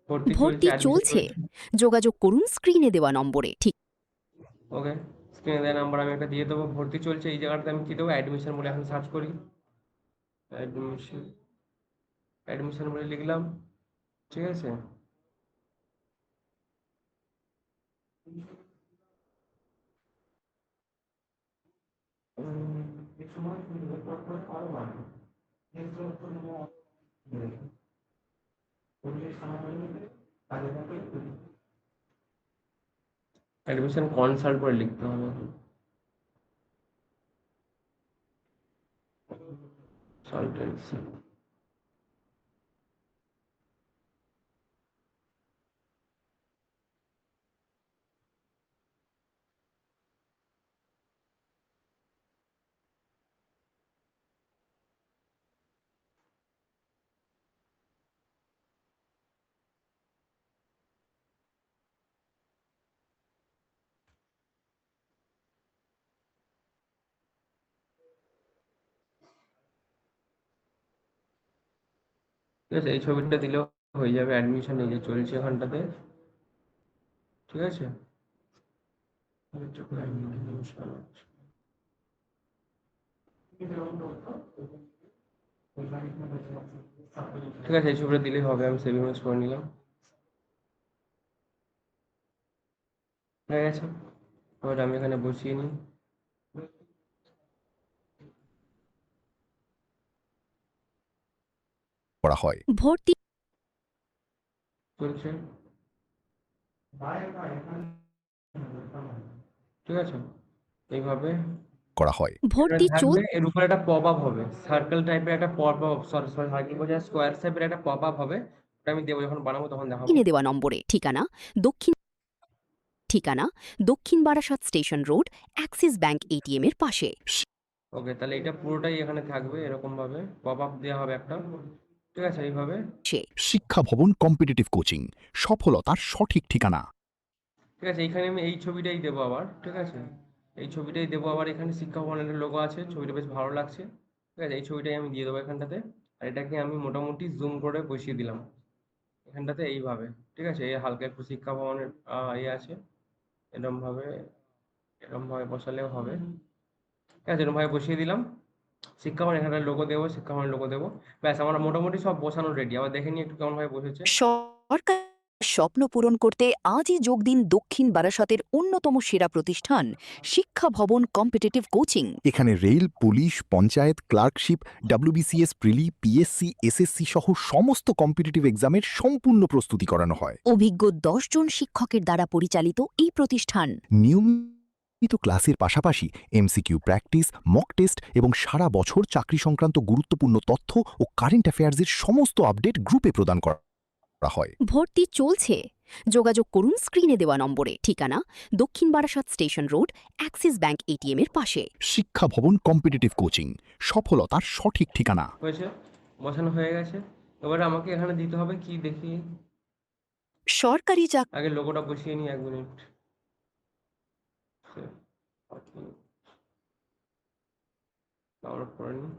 Speaker 1: ভর্তি চলছে,
Speaker 2: ভর্তি
Speaker 1: অ্যাডমিশন
Speaker 2: চলছে।
Speaker 1: চলছে।
Speaker 2: যোগাযোগ করুন স্ক্রিনে দেওয়া নম্বরে। ঠিক
Speaker 1: ওকে, স্ক্রিনে দেওয়া নাম্বার আমি একটা দিয়ে দেবো। ভর্তি চলছে, এই জায়গাটাতে আমি কি দেবো, অ্যাডমিশন বলে এখন সার্চ করি। অ্যাডমিশন, অ্যাডমিশন বলে লিখলাম, ঠিক আছে। অ্যাডমিশন কনসাল্ট করে লিখতে হবে। কনসালটেন্সি, ঠিক আছে। এই ছবিটা দিলেও হয়ে যাবে। অ্যাডমিশন এই যে চলছে এখানটাতে, ঠিক আছে। ঠিক আছে, এই ছবিটা দিলেই হবে। আমি সেভ ইমেজ করে নিলাম, হয়ে গেছে। এবার আমি এখানে বসিয়ে নিই।
Speaker 3: করা হয়।
Speaker 2: ভর্তি
Speaker 1: চলছে, ঠিক আছে, এইভাবে
Speaker 3: করা হয়।
Speaker 2: ভর্তি
Speaker 1: থাকবে। এর উপরে একটা পপ আপ হবে, সার্কেল টাইপের একটা pop up, sorry sorry, circle বোঝায় স্কোয়ার টাইপের একটা পপ আপ হবে। ওটা আমি দেবো, যখন বানাবো তখন দেখাবো।
Speaker 2: কিনে দেওয়া নম্বরে। ঠিকানা দক্ষিণ Barasat station road, Axis bank ATM এর পাশে।
Speaker 1: ওকে, তাহলে এটা পুরোটাই এখানে থাকবে এরকম ভাবে, পপ আপ দেওয়া হবে একটা, ঠিক আছে, এইভাবে।
Speaker 3: শিক্ষা ভবন কম্পিটিটিভ কোচিং, সফলতার সঠিক ঠিকানা।
Speaker 1: ঠিক আছে, এইখানে আমি এই ছবিটাই দেবো আবার, ঠিক আছে, এই ছবিটাই দেবো আবার। এখানে শিক্ষা ভবনের লোগো আছে, ছবিটা বেশ ভালো লাগছে, ঠিক আছে, এই ছবিটাই আমি দিয়ে দেবো এখানটাতে। আর এটাকে আমি মোটামুটি জুম করে বসিয়ে দিলাম এখানটাতে এইভাবে, ঠিক আছে। এই হালকা একটু শিক্ষা ভবনের ইয়ে আছে, এরকম ভাবে, এরকম ভাবে বসালেও হবে, ঠিক আছে, এরকম ভাবে বসিয়ে দিলাম। শিক্ষা ভবন এখানটায় লোগো দেবো, শিক্ষা ভবনের লোগো দেবো, ব্যাস আমার মোটামুটি সব বসানো রেডি। আবার দেখে নিই একটু কেমন ভাবে বসেছে।
Speaker 2: সরকার স্বপ্ন পূরণ করতে আজই যোগ দিন দক্ষিণ বারাসতের অন্যতম সেরা প্রতিষ্ঠান শিক্ষা ভবন কম্পিটিটিভ কোচিং।
Speaker 3: এখানে rail, police, panchayat, clerkship, WBCS, prelim, PSC, SSC সহ সমস্ত কম্পিটিটিভ এক্সামের সম্পূর্ণ প্রস্তুতি করানো হয়।
Speaker 2: অভিজ্ঞ 10 জন শিক্ষকের দ্বারা পরিচালিত এই প্রতিষ্ঠান
Speaker 3: নিয়মিত ক্লাসের পাশাপাশি এমসিকিউ প্র্যাকটিস, মক টেস্ট এবং সারা বছর চাকরি সংক্রান্ত গুরুত্বপূর্ণ তথ্য ও কারেন্ট অ্যাফেয়ার্সের সমস্ত আপডেট গ্রুপে প্রদান করা হয়।
Speaker 2: ভর্তি চলছে। যোগাযোগ করুন স্ক্রিনে দেওয়া নম্বরে। ঠিকানা দক্ষিণ Barasat station road, Axis bank ATM এর পাশে।
Speaker 3: শিক্ষা ভবন কম্পিটিটিভ কোচিং, সফলতার সঠিক ঠিকানা।
Speaker 1: হয়েছে, বসানো হয়ে গেছে। এবারে আমাকে এখানে দিতে হবে কি দেখি,
Speaker 2: সরকারি
Speaker 1: আগে লোগোটা বসিয়ে নিই, 1 মিনিট। ডাউনলোড করে নিই।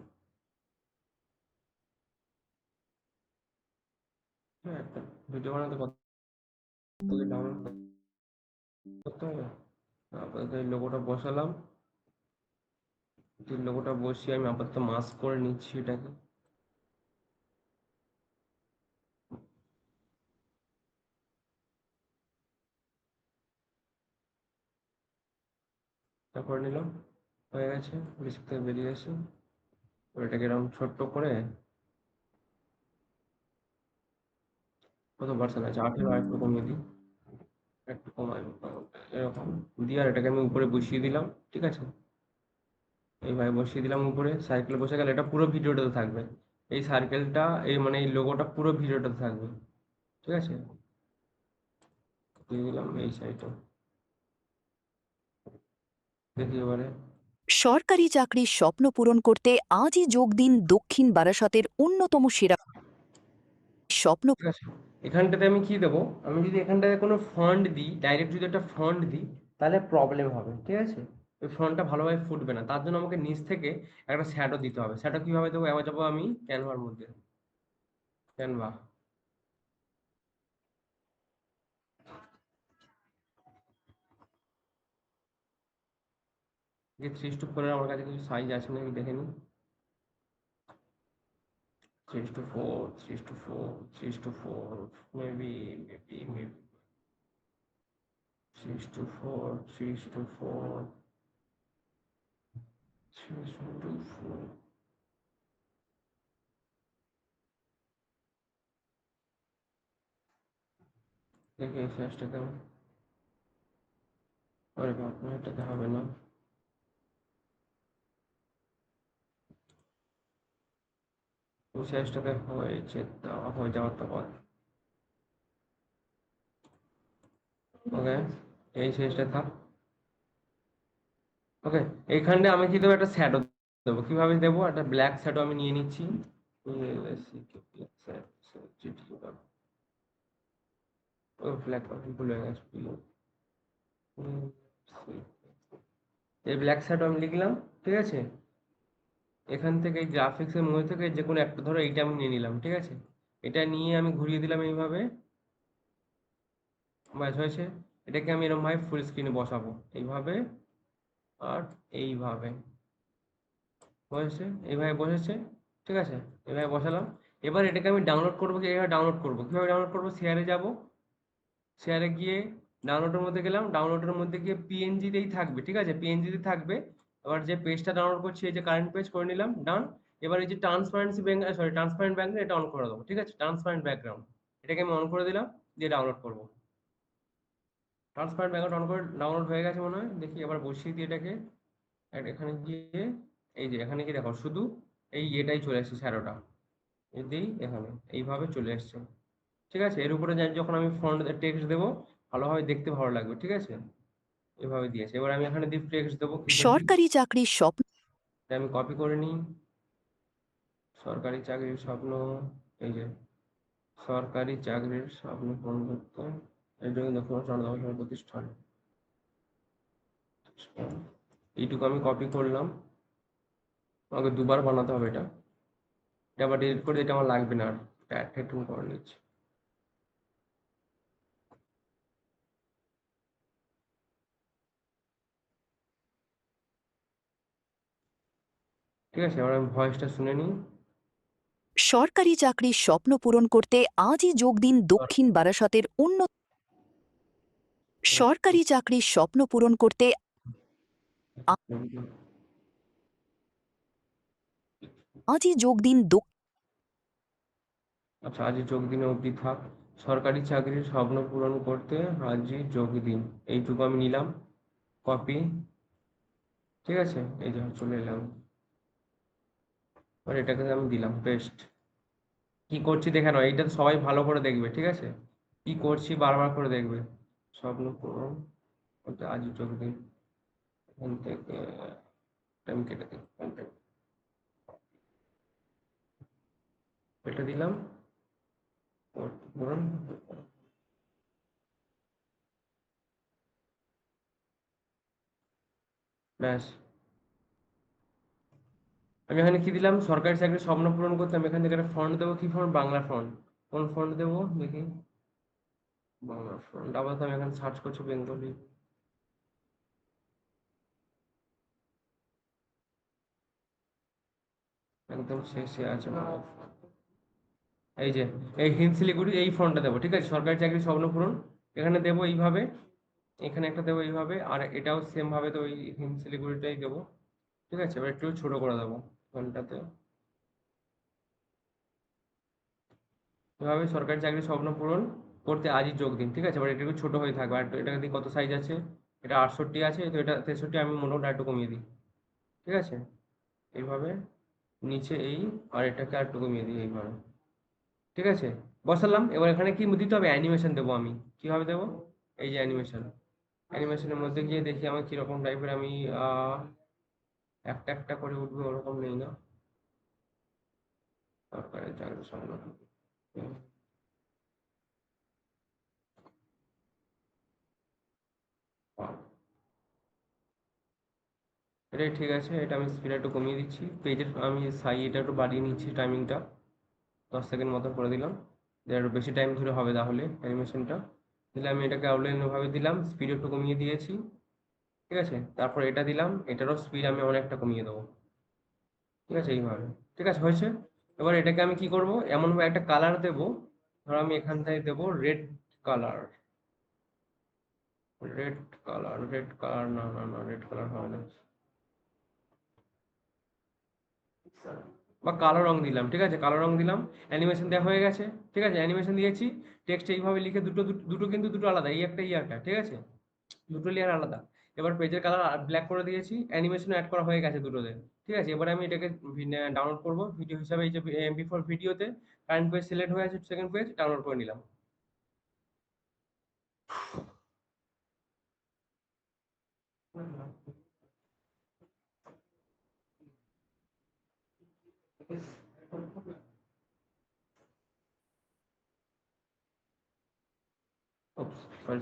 Speaker 1: হ্যাঁ, একটা ভিডিও বানাতে কত ডাউনলোড করতে হবে। আপাতত এই লোগোটা বসালাম, লোগোটা বসিয়ে আমি আপাতত মাস্ক করে নিচ্ছি এটাকে। করে নিলাম, হয়ে গেছে, রিস্ক থেকে বেরিয়ে এসে এটাকে এরকম ছোট্ট করে, কত পার্সেন্ট আছে, 18, আর একটু কমিয়ে দিই, একটু কমাই, এরকম দিয়ে আর এটাকে আমি উপরে বসিয়ে দিলাম, ঠিক আছে, এইভাবে বসিয়ে দিলাম উপরে। সার্কেল বসে গেলে এটা পুরো ভিডিওটাতে থাকবে, এই সার্কেলটা, এই মানে এই লোগোটা পুরো ভিডিওটাতে থাকবে, ঠিক আছে, দিয়ে দিলাম এই সাইডে। দেখি এবারে,
Speaker 2: সরকারি চাকরির স্বপ্ন পূরণ করতে আজই যোগ দিন দক্ষিণ বারাসতের অন্যতম সেরা স্বপ্ন।
Speaker 1: ঠিক আছে, এখানটাতে আমি কি দেবো, আমি যদি এখানটাতে কোনো ফন্ট দিই, ডাইরেক্ট যদি একটা ফন্ট দিই, তাহলে প্রবলেম হবে, ঠিক আছে, ওই ফন্টটা ভালোভাবে ফুটবে না, তার জন্য আমাকে নিচ থেকে একটা শ্যাডো দিতে হবে। শ্যাডো কিভাবে দেবো, এবার যাবো আমি ক্যানভার মধ্যে, ক্যানভা, যে 3:4 আমার কাছে কিছু সাইজ আছে নাকি দেখে নিই। 3:4, 3:4, 3:4, maybe 3:4, 3:4, 3:4। দেখি এই সাইজটাতে, আরে বাপ রে, এটাতে হবে না। ওই সাইজটাতে হয়েছে, দেওয়া হয়ে যাওয়ার তো কথা। ওকে, এই সাইজটা থাক। ওকে, এইখানটা আমি কি দেবো, একটা শ্যাডো দেবো। কিভাবে দেবো, একটা ব্ল্যাক শ্যাডো আমি নিয়ে নিচ্ছি। ও ব্ল্যাক ভুল হয়ে গেছে। এই ব্ল্যাক শ্যাডো আমি লিখলাম, ঠিক আছে, এখান থেকে এই গ্রাফিক্সের মধ্যে থেকে যে কোনো একটা, ধরো এইটা আমি নিয়ে নিলাম, ঠিক আছে, এটা নিয়ে আমি ঘুরিয়ে দিলাম এইভাবে, ব্যাস হয়েছে। এটাকে আমি এরকম ভাবে ফুল স্ক্রিনে বসাবো, এইভাবে আর এইভাবে, বসেছে, এইভাবে বসেছে, ঠিক আছে, এইভাবে বসালাম। এবার এটাকে আমি ডাউনলোড করবো, এইভাবে ডাউনলোড করবো, কিভাবে ডাউনলোড করবো, শেয়ারে যাব, শেয়ারে গিয়ে ডাউনলোডের মধ্যে গেলাম, ডাউনলোডের মধ্যে গিয়ে পিএনজিতেই থাকবে, ঠিক আছে, পিএনজিতে থাকবে। এবার যে পেজটা ডাউনলোড করছি, এই যে কারেন্ট পেজ করে নিলাম, ডান। এবার এই যে transparency bank, sorry transparent background, এটা অন করে দেবো, ঠিক আছে, ট্রান্সপারেন্ট ব্যাকগ্রাউন্ড, এটাকে আমি অন করে দিলাম, দিয়ে ডাউনলোড করবো। ট্রান্সপারেন্ট ব্যাকগ্রাউন্ড অন করে ডাউনলোড হয়ে গেছে মনে হয়, দেখি এবার বসিয়ে দিয়ে এটাকে এখানে গিয়ে, এই যে এখানে কি দেখো, শুধু এই এটাই চলে এসেছে, শ্যাডোটা, এই এখানে এইভাবে চলে এসছে, ঠিক আছে, এর উপরে যখন আমি ফন্ট টেক্সট দেবো ভালোভাবে দেখতে ভালো লাগবে, ঠিক আছে, এভাবে দিয়েছে। এবার আমি এখানে দিয়ে টেক্সট দেবো, কি দেবো,
Speaker 2: সরকারি চাকরির স্বপ্ন
Speaker 1: এটা আমি কপি করে নিই। সরকারি চাকরির স্বপ্ন, এই যে সরকারি চাকরির স্বপ্ন পূরণ করতে এই জন্য দক্ষিণ প্রতিষ্ঠান, এইটুকু আমি কপি করলাম। আমাকে দুবার বানাতে হবে এটা, এটা আবার ডিলিট করে, এটা আমার লাগবে না আর, একটু করে নিচ্ছি। ঠিক আছে, এবার আমি ভয়েসটা শুনে নিই।
Speaker 2: সরকারি চাকরির স্বপ্ন পূরণ করতে আজই যোগ দিন দক্ষিণ বারাসতের সরকারি চাকরির স্বপ্ন পূরণ করতে আজই যোগ দিন
Speaker 1: আচ্ছা, আজই যোগ দিনে অবধি থাক। সরকারি চাকরির স্বপ্ন পূরণ করতে আজই যোগ দিন, এইটুকু আমি নিলাম, কপি। ঠিক আছে, এই যে চলে এলাম, এবার এটাকে আমি দিলাম পেস্ট। কি করছি দেখে নাও, এইটা তো সবাই ভালো করে দেখবে, ঠিক আছে, কি করছি বারবার করে দেখবে। স্বপ্ন পূরণ করতে আজই যোগ দিন, এখান থেকে আমি কেটে দিই, এটা দিলাম, পূরণ, ব্যাস। আমি এখানে কি দিলাম, সরকারি চাকরির স্বপ্ন পূরণ করতে আমি এখান থেকে একটা ফন্ট দেবো, কি ফন্ট, বাংলা ফন্ট। কোন ফন্ট দেবো দেখি, বাংলা ফন্ট। আবার তো আমি এখানে সার্চ করছি বেঙ্গলি, একদম শেষে আছে বাংলা font। এই যে এই হিমশিলিগুড়ি, এই ফন্টটা দেবো, ঠিক আছে, সরকারি চাকরির স্বপ্ন পূরণ এখানে দেবো এইভাবে, এখানে একটা দেবো এইভাবে, আর এটাও সেম ভাবে তো ওই হিমশিলিগুড়িটাই দেবো। ঠিক আছে, এবার একটু ছোট করে দেবো ফন্টটাতে, এভাবে সরকারি চাকরির স্বপ্ন পূরণ করতে আজই যোগ দিন। ঠিক আছে, এবার এটা একটু ছোট হয়ে থাকবে, আর এটা দিয়ে কত সাইজ আছে, এটা 68 আছে, তো এটা 63, আমি মোটামুটি একটু কমিয়ে দিই। ঠিক আছে, এইভাবে নিচে এই, আর এটাকে আর একটু কমিয়ে দিই এইভাবে। ঠিক আছে, বসালাম। এবার এখানে কি দিতে হবে, অ্যানিমেশন দেবো আমি, কিভাবে দেবো, এই যে অ্যানিমেশন, অ্যানিমেশনের মধ্যে গিয়ে দেখি আমার কিরকম টাইপের, আমি একটা একটা করে উঠবে ওরকম নেই না, সরকারি চাকরির স্বপ্ন। এটাই ঠিক আছে, এটা আমি স্পিড একটু কমিয়ে দিচ্ছি, পেজের আমি এটা একটু বাড়িয়ে নিচ্ছি, টাইমিংটা 10 সেকেন্ড মতো করে দিলাম, যে আরো বেশি টাইম ধরে হবে তাহলে অ্যানিমেশনটা। দিলে আমি এটাকে আউটলাইন ভাবে দিলাম, স্পিড একটু কমিয়ে দিয়েছি। ঠিক আছে, তারপর এটা দিলাম, এটারও স্পিড আমি অনেকটা কমিয়ে দেবো। ঠিক আছে, এইভাবে। ঠিক আছে, হয়েছে। এবার এটাকে আমি কি করব, এমন ভাবে একটা কালার দেবো, ধরো আমি এখান থেকে দেবো রেড কালার, রেড কালার, না না না, রেড কালার হবে না, বা কালো রং দিলাম। ঠিক আছে, কালো রং দিলাম, অ্যানিমেশন দেওয়া হয়ে গেছে। ঠিক আছে, অ্যানিমেশন দিয়েছি, টেক্সট এইভাবে লিখে দুটো দুটো কিন্তু দুটো আলাদা, এই একটা এই একটা, ঠিক আছে, দুটো লেয়ার আলাদা। এবার পেজের কালার ব্ল্যাক করে দিয়েছি, অ্যানিমেশন অ্যাড করা হয়ে গেছে দুটোতে। ঠিক আছে, এবার আমি এটাকে ডাউনলোড করব ভিডিও হিসাবে, এই যে MP4 ভিডিওতে কারেন্ট পেজ সিলেক্ট হয়ে আছে, সেকেন্ড পেজ ডাউনলোড করে নিলাম। সরি,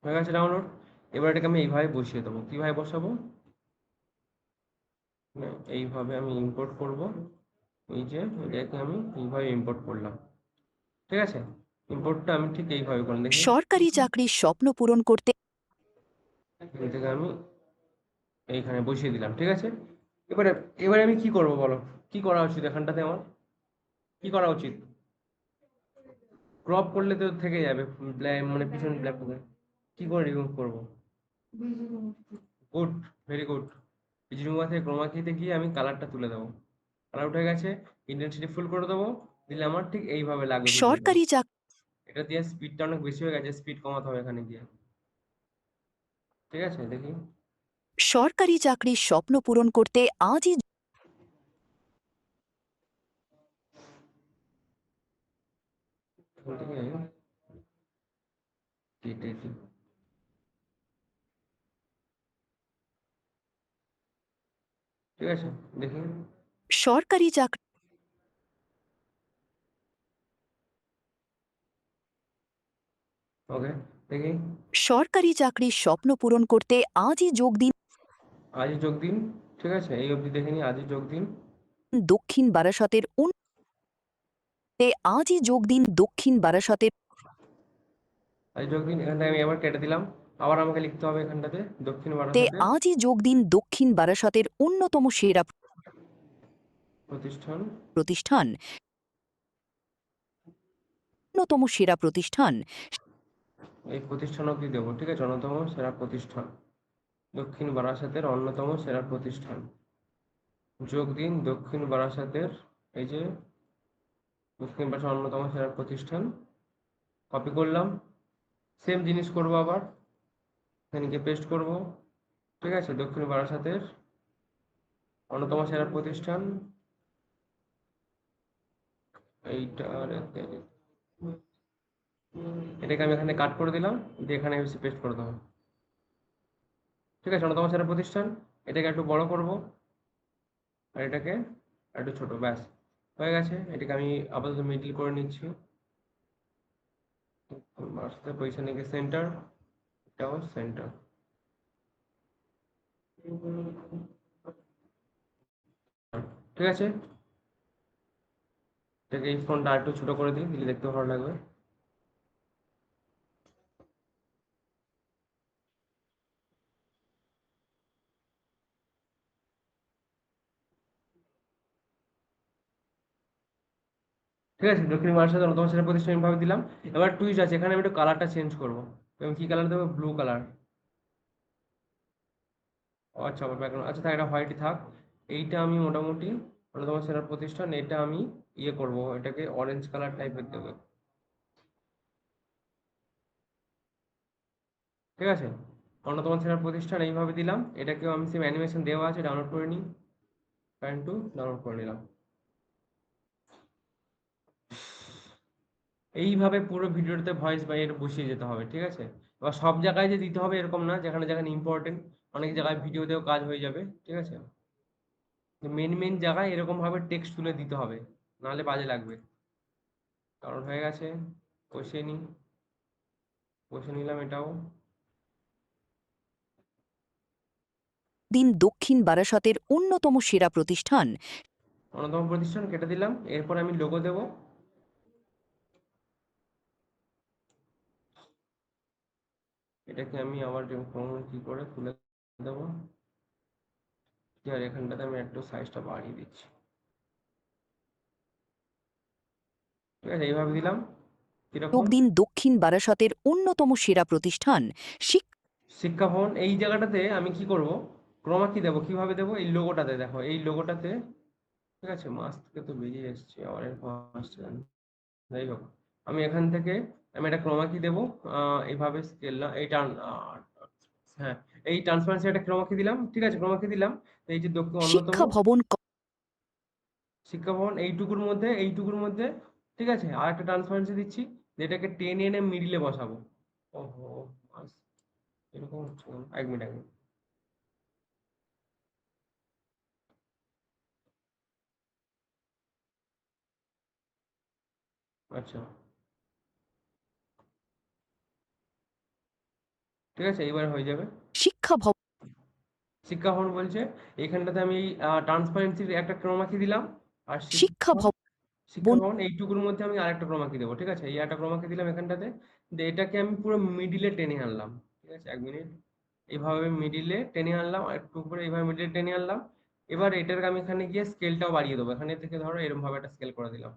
Speaker 1: হয়ে গেছে ডাউনলোড। এবার এটাকে আমি এইভাবে বসিয়ে দেবো, কিভাবে বসাবো, এইভাবে আমি ইম্পোর্ট করব, এই যে এটাকে আমি এইভাবে ইম্পোর্ট করলাম। ঠিক আছে, ইম্পোর্টটা আমি ঠিক এইভাবে করলাম, দেখি,
Speaker 2: সরকারি চাকরির স্বপ্ন পূরণ করতে
Speaker 1: এখান থেকে আমি এইখানে বসিয়ে দিলাম। ঠিক আছে, এবারে এবারে আমি কি করব বলো, কি করা উচিত এখানটাতে আমার, কি করা উচিত, ক্রপ করলে তো থেকে যাবে, মানে পিছন ব্ল্যাক হবে, কি করে রিমুভ করব, গুড, ভেরি গুড। রিমুভার থেকে ক্রোমা কিতে গিয়ে আমি কালারটা তুলে দেবো, কালার উঠে গেছে, ইন্টেন্সিটি ফুল করে দেবো, দিলে আমার ঠিক এইভাবে লাগবে ভিডিওটা।
Speaker 2: সরকারি চাক
Speaker 1: এটা দিয়ে স্পিডটা অনেক বেশি হয়ে গেছে, স্পিড কমাতে হবে এখানে গিয়ে। ঠিক আছে, দেখি,
Speaker 2: সরকারি চাকরির স্বপ্ন পূরণ করতে আজই
Speaker 1: এখান থেকে TTT ঠিক আছে, দেখি।
Speaker 2: সরকারি চাকরি
Speaker 1: ওকে, দেখি।
Speaker 2: সরকারি চাকরির স্বপ্ন পূরণ করতে আজই যোগ দিন
Speaker 1: আজই যোগ দিন, ঠিক আছে, এই অবধি দেখে নিই, আজই যোগ দিন।
Speaker 2: দক্ষিণ বারাসতের আজই যোগ দিন দক্ষিণ বারাসতের
Speaker 1: আজই যোগ দিন, এখান থেকে আমি আবার কেটে দিলাম। আবার আমাকে লিখতে হবে এখানটাতে দক্ষিণ বারাসাতে
Speaker 2: আজই যোগ দিন দক্ষিণ বারাসতের অন্যতম সেরা
Speaker 1: প্রতিষ্ঠান।
Speaker 2: প্রতিষ্ঠান অন্যতম সেরা প্রতিষ্ঠান
Speaker 1: এই প্রতিষ্ঠান অবধি দেবো, ঠিক আছে, অন্যতম সেরা প্রতিষ্ঠান, দক্ষিণ বারাসাতের অন্যতম সেরা প্রতিষ্ঠান। যোগ দিন দক্ষিণ বারাসাতের, এই যে দক্ষিণ বারাসাত অন্যতম সেরা প্রতিষ্ঠান, কপি করলাম। সেম জিনিস করব, আবার এখানে পেস্ট করব, ঠিক আছে, দক্ষিণ বারাসাতের অন্যতম সেরা প্রতিষ্ঠান, এইটার এটাকে আমি এখানে কাট করে দিলাম, দিয়ে এখানে এসে পেস্ট করে দেবো, ঠিক আছে, অন্যতম সেরা প্রতিষ্ঠান। এটাকে একটু বড় করব, আর এটাকে একটু ছোট, ব্যাস হয়ে গেছে। এটাকে আমি আপাতত মিডল করে নিচ্ছি, পজিশন সেন্টার, এটাও সেন্টার, ঠিক আছে। এটাকে এই ফোনটা একটু ছোট করে দিই, দিলে দেখতে ভালো লাগবে। ঠিক আছে, দক্ষিণ বারাসাতের অন্যতম সেরা প্রতিষ্ঠান ভাবে দিলাম। এবার টুইস্ট আছে, এখানে আমি একটু কালারটা চেঞ্জ করবো। আমি কি কালার দেবো? Blue colour. আচ্ছা, আবার ব্যাকগ্রাউন্ড, আচ্ছা থাক, এটা হোয়াইটই থাক। এইটা আমি মোটামুটি অন্যতম সেরা প্রতিষ্ঠান, এটা আমি ইয়ে করব, এটাকে অরেঞ্জ কালার টাইপের দেবো, ঠিক আছে। অন্যতম সেরা প্রতিষ্ঠান এইভাবে দিলাম। এটাকেও আমি সেম অ্যানিমেশন দেওয়া আছে, ডাউনলোড করে নিই, প্যান্ট টু ডাউনলোড করে নিলাম। এইভাবে পুরো ভিডিওতে ভয়েস বা এর বসিয়ে যেতে হবে, ঠিক আছে। এবার সব জায়গায় যে দিতে হবে এরকম না, যেখানে যেখানে ইম্পর্টেন্ট, অনেক জায়গায় ভিডিওতেও কাজ হয়ে যাবে, ঠিক আছে। মেন মেন জায়গায় এরকম ভাবে টেক্সট তুলে দিতে হবে, নাহলে বাজে লাগবে। কারণ হয়ে গেছে, কষিয়ে নিই, কষে নিলাম এটাও।
Speaker 2: দিন দক্ষিণ বারাসতের অন্যতম সেরা প্রতিষ্ঠান
Speaker 1: অন্যতম প্রতিষ্ঠান কেটে দিলাম। এরপর আমি লোগো দেব, এটাকে আমি আবার কি করে তুলে দেবো, আর এখানটাতে আমি একটু সাইজটা বাড়িয়ে দিচ্ছি, ঠিক আছে, এইভাবে দিলাম।
Speaker 2: যোগ
Speaker 1: কিরকম?
Speaker 2: দিন দক্ষিণ বারাসতের অন্যতম সেরা প্রতিষ্ঠান
Speaker 1: শিক্ষা ভবন, এই জায়গাটাতে আমি কি করব, ক্রমা কি দেবো, কিভাবে দেবো, এই লোগোটাতে দেখো, এই লোগোটাতে, ঠিক আছে, মাস থেকে তো বেরিয়ে এসছে, আবার এরকম আসছে কেন? যাই হোক, আমি এখান থেকে আমি একটা ক্রমা কি দেবো, এইভাবে স্কেল না, এই টার্ন, হ্যাঁ, এই ট্রান্সপারেন্সি একটা ক্রমা কি দিলাম, ঠিক আছে, ক্রমা কি দিলাম। তো এই যে দক্ষিণ অন্যতম
Speaker 2: শিক্ষা ভবন
Speaker 1: শিক্ষা ভবন, এইটুকুর মধ্যে, ঠিক আছে, আর একটা ট্রান্সপারেন্সি দিচ্ছি, যেটাকে টেনে এনে মিডিলে বসাবো। ওহো, বাস, এরকম হচ্ছে কেন? এক মিনিট, এক মিনিট। আচ্ছা, ঠিক আছে, এইবার হয়ে যাবে।
Speaker 2: শিক্ষা ভবন
Speaker 1: শিক্ষা ভবন বলছে, এখানটাতে আমি ট্রান্সপারেন্সির একটা ক্রমা কি দিলাম, আর
Speaker 2: শিক্ষা
Speaker 1: শিক্ষা
Speaker 2: ভবন
Speaker 1: ভবন এইটুকুর মধ্যে আমি আরেকটা ক্রমা কি দেবো, ঠিক আছে, এই একটা ক্রমা কি দিলাম এখানটাতে। দিয়ে এটাকে আমি পুরো মিডিলে টেনে আনলাম, ঠিক আছে, এক মিনিট, এইভাবে মিডিলে টেনে আনলাম, আর একটু উপরে এইভাবে মিডিলে টেনে আনলাম। এবার এটাকে আমি এখানে গিয়ে স্কেলটাও বাড়িয়ে দেবো, এখানে থেকে ধরো এরকম ভাবে একটা স্কেল করে দিলাম,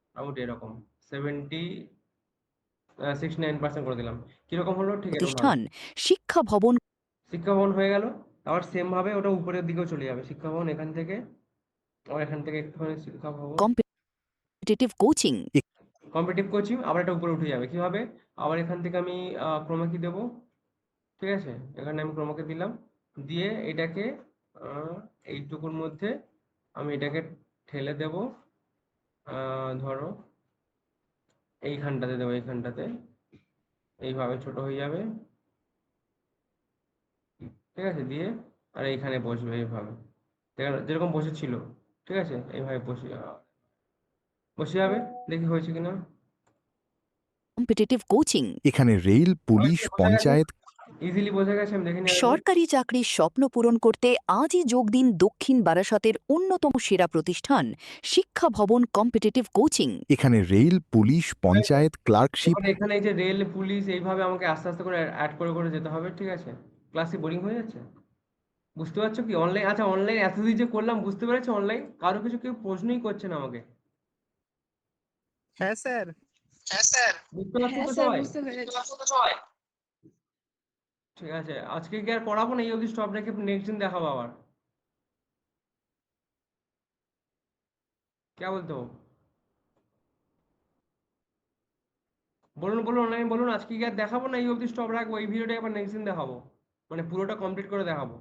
Speaker 1: মোটামুটি এরকম 69% করে দিলাম। কিরকম হলো? ঠিক এরকম ভাবে
Speaker 2: প্রতিষ্ঠান শিক্ষা ভবন
Speaker 1: শিক্ষা ভবন হয়ে গেল। আবার সেম ভাবে ওটা উপরের দিকেও চলে যাবে, শিক্ষা ভবন এখান থেকে, আবার এখান থেকে একটুখানি শিক্ষা Bhavan
Speaker 2: competitive coaching
Speaker 1: competitive coaching, আবার এটা উপরে উঠে যাবে কিভাবে, আবার এখান থেকে আমি ক্রোমা কি দেবো, ঠিক আছে, এখানে আমি ক্রোমা কি দিলাম, দিয়ে এটাকে আহ, এইটুকুর মধ্যে আমি এটাকে ঠেলে দেব, ধরো এইখানটাতে দেবো, এইখানটাতে এইভাবে ছোট হয়ে যাবে, ঠিক আছে, দিয়ে আর এইখানে বসবে এইভাবে, যেরকম বসেছিল, ঠিক আছে, এইভাবে বসে বসে যাবে। দেখি হয়েছে কিনা।
Speaker 2: Competitive coaching.
Speaker 3: এখানে রেল, পুলিশ,
Speaker 1: বোঝা গেছে,
Speaker 3: পঞ্চায়েত,
Speaker 1: ইজিলি বোঝা গেছে, আমি দেখে নিই আরেকবার।
Speaker 2: সরকারি চাকরির স্বপ্ন পূরণ করতে আজই যোগ দিন দক্ষিণ বারাসতের অন্যতম সেরা প্রতিষ্ঠান শিক্ষা ভবন কম্পিটিটিভ কোচিং।
Speaker 3: এখানে রেল, পুলিশ, পঞ্চায়েত, ক্লার্কশিপ,
Speaker 1: এবার এখানে এই যে রেল, পুলিশ, এইভাবে আমাকে আস্তে আস্তে করে অ্যাড করে করে যেতে হবে, ঠিক আছে। ক্লাসে বোরিং হয়ে যাচ্ছে, বুঝতে পারছো কি? অনলাইন, আচ্ছা অনলাইন এতদিন যে করলাম, বুঝতে পেরেছো? অনলাইন কারো কিছু কেউ প্রশ্নই করছে না আমাকে।
Speaker 5: হ্যাঁ স্যার।
Speaker 1: বুঝতে পারছো তো সবাই? ঠিক আছে, আজকে কি আর পড়াবো না? এই অবধি স্টপ রেখে নেক্সট দিন দেখাবো আবার। কে বলতো? বলুন বলুন, অনলাইন বলুন, আজকে কি আর দেখাবো না? এই অবধি স্টপ রাখবো, এই ভিডিওটা আবার নেক্সট দিন দেখাবো, মানে পুরোটা কমপ্লিট করে দেখাবো।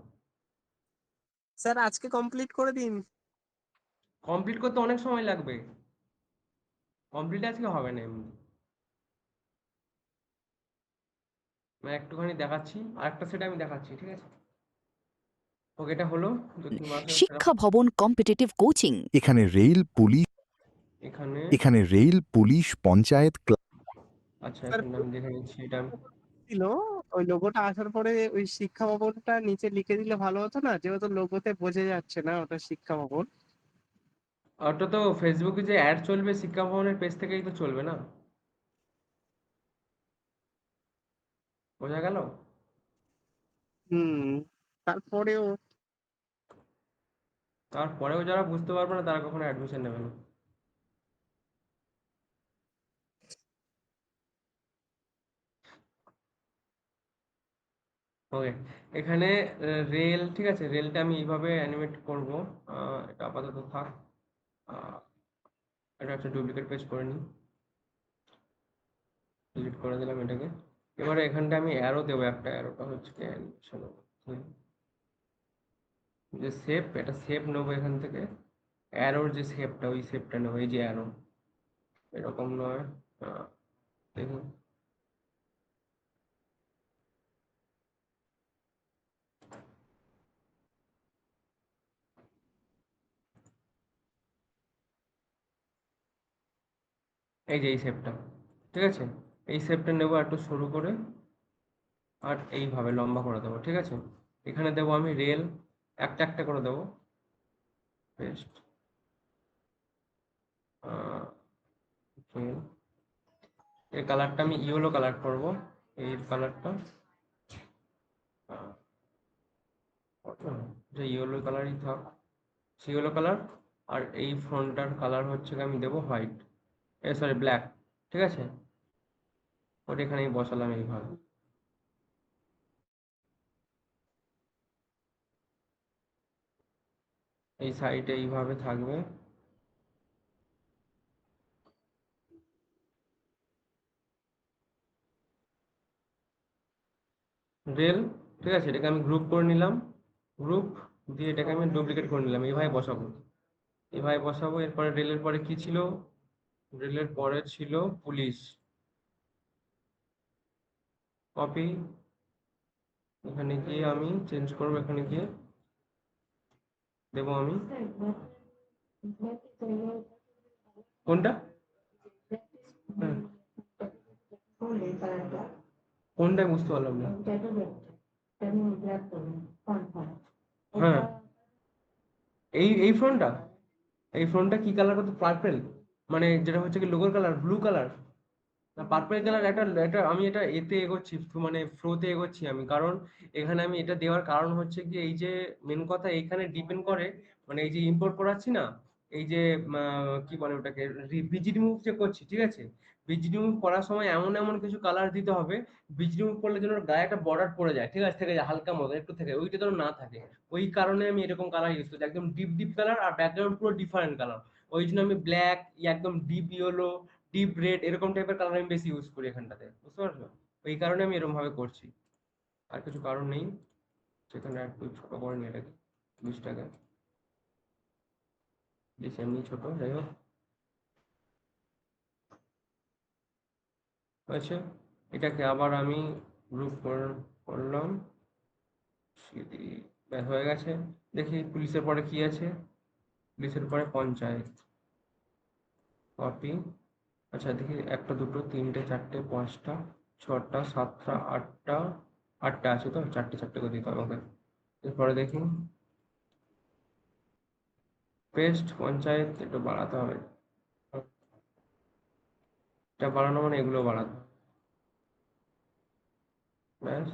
Speaker 5: স্যার আজকে কমপ্লিট করে দিন।
Speaker 1: কমপ্লিট করতে অনেক সময় লাগবে, কমপ্লিট আজকে হবে না এমনি। মানে একটুখানি দেখাচ্ছি, আরেকটা সেট আমি দেখাচ্ছি, ঠিক আছে। ওকে, এটা হলো দক্ষিণ ভারতের সেরা।
Speaker 2: শিক্ষা ভবন কম্পিটিটিভ কোচিং।
Speaker 3: এখানে রেল, পুলিশ,
Speaker 1: এখানে,
Speaker 3: এখানে রেল, পুলিশ, পঞ্চায়েত,
Speaker 1: আচ্ছা
Speaker 5: স্যার
Speaker 1: এখানে আমি দেখে নিচ্ছি এটা।
Speaker 5: ছিল, ওই লোগোটা আসার পরে ওই শিক্ষা ভবনটা নিচে লিখে দিলে ভালো হতো না, যেহেতু লোগোতে বোঝা যাচ্ছে না ওটা শিক্ষা ভবন।
Speaker 1: ওটা তো ফেসবুকে যে অ্যাড চলবে শিক্ষা ভবনের পেজ থেকেই তো চলবে না, বোঝা গেল?
Speaker 5: হুম, তারপরেও
Speaker 1: তারপরেও যারা বুঝতে পারবে না তারা কখনো অ্যাডমিশন নেবে না। ওকে, এখানে রেল, ঠিক আছে, রেলটা আমি এইভাবে অ্যানিমেট করব। এটা আপাতত থাক। আহ, এটা একটা ডুপ্লিকেট পেজ করে নিই, ডিলিট করে দিলাম এটাকে। এবারে এখানটা আমি অ্যারো দেবো, একটা অ্যারোটা হচ্ছে কি অ্যানিমেশন, যে শেপ, এটা শেপ নেবো এখান থেকে, অ্যারোর যে শেপটা, ওই শেপটা নেবো, এই যে অ্যারো, এরকম নয়। দেখুন, এই যে এই শেপটা, ঠিক আছে, এই শেপটা নেবো একটু সরু করে, আর এইভাবে লম্বা করে দেবো, ঠিক আছে। এখানে দেবো আমি রেল, একটা একটা করে দেবো, পেস্ট, রেল। এই কালারটা আমি ইয়েলো কালার করব, এই কালারটা, যে ইয়েলো কালারই থাক, ইয়েলো কালার। আর এই ফ্রন্টটার কালার হচ্ছে আমি দেবো হোয়াইট, সরি ব্ল্যাক, ঠিক আছে। ওটা এখানে বসালাম এইভাবে, এই সাইডে এইভাবে থাকবে রেল, ঠিক আছে। এটাকে আমি গ্রুপ করে নিলাম, গ্রুপ দিয়ে এটাকে আমি ডুপ্লিকেট করে নিলাম, এইভাবে বসাবো, এইভাবে বসাবো। এরপরে রেলের পরে কি ছিল? রেলের পরে ছিল পুলিশ, কপি, এখানে গিয়ে আমি চেঞ্জ করবো, এখানে গিয়ে দেবো আমি কোনটা, হ্যাঁ, কোনটাই বুঝতে পারলাম না। হ্যাঁ, এই ফোনটা, এই ফোনটা কি কালার করতে? পার্পেল, মানে যেটা হচ্ছে কি লোগোর কালার, ব্লু কালার না পার্পল কালার। একটা এটা আমি এটা এতে এগোচ্ছি, মানে ফ্লোতে এগোচ্ছি আমি, কারণ এখানে আমি এটা দেওয়ার কারণ হচ্ছে কি, এই যে মেন কথা এখানে ডিপেন্ড করে, মানে এই যে ইম্পোর্ট করাচ্ছি না, এই যে কি বলে ওটাকে, বিজি রিমুভ যে করছি, ঠিক আছে, বিজি রিমুভ করার সময় এমন এমন কিছু কালার দিতে হবে, বিজি রিমুভ করলে যেন ওর গায়ে একটা বর্ডার পড়ে যায়, ঠিক আছে, থেকে যায় হালকা মতো একটু থেকে, ওইটা যেন না থাকে। ওই কারণে আমি এরকম কালার ইউজ করছি, একদম ডিপ ডিপ কালার, আর ব্যাকগ্রাউন্ড পুরো ডিফারেন্ট কালার। ওই জন্য আমি ব্ল্যাক, একদম ডিপ ইয়েলো, ডিপ রেড, এরকম টাইপের কালার আমি বেশি ইউজ করি এখানটাতে, বুঝতে পারছো? এই কারণে আমি এরকম ভাবে করছি, আর কিছু কারণ নেই। সেখানে একটু ছোট করে নিয়ে এটাকে, 20 টাকা বেশি, এমনি ছোট, যাই হোক। হয়েছে। এটাকে আবার আমি গ্রুপ করলাম, ব্যাস হয়ে গেছে। দেখি পুলিশের পরে কি আছে, পুলিশের পরে পঞ্চায়েত, কপি। আচ্ছা দেখি, একটা দুটো তিনটে চারটে পাঁচটা ছটা সাতটা আটটা, আটটা আছে তো, চারটে চারটে করে দিতে হবে ওকে। এরপরে দেখি পেস্ট পঞ্চায়েত, একটু বাড়াতে হবে, এটা বাড়ানো মানে এগুলো বাড়াতে হবে। ব্যাস,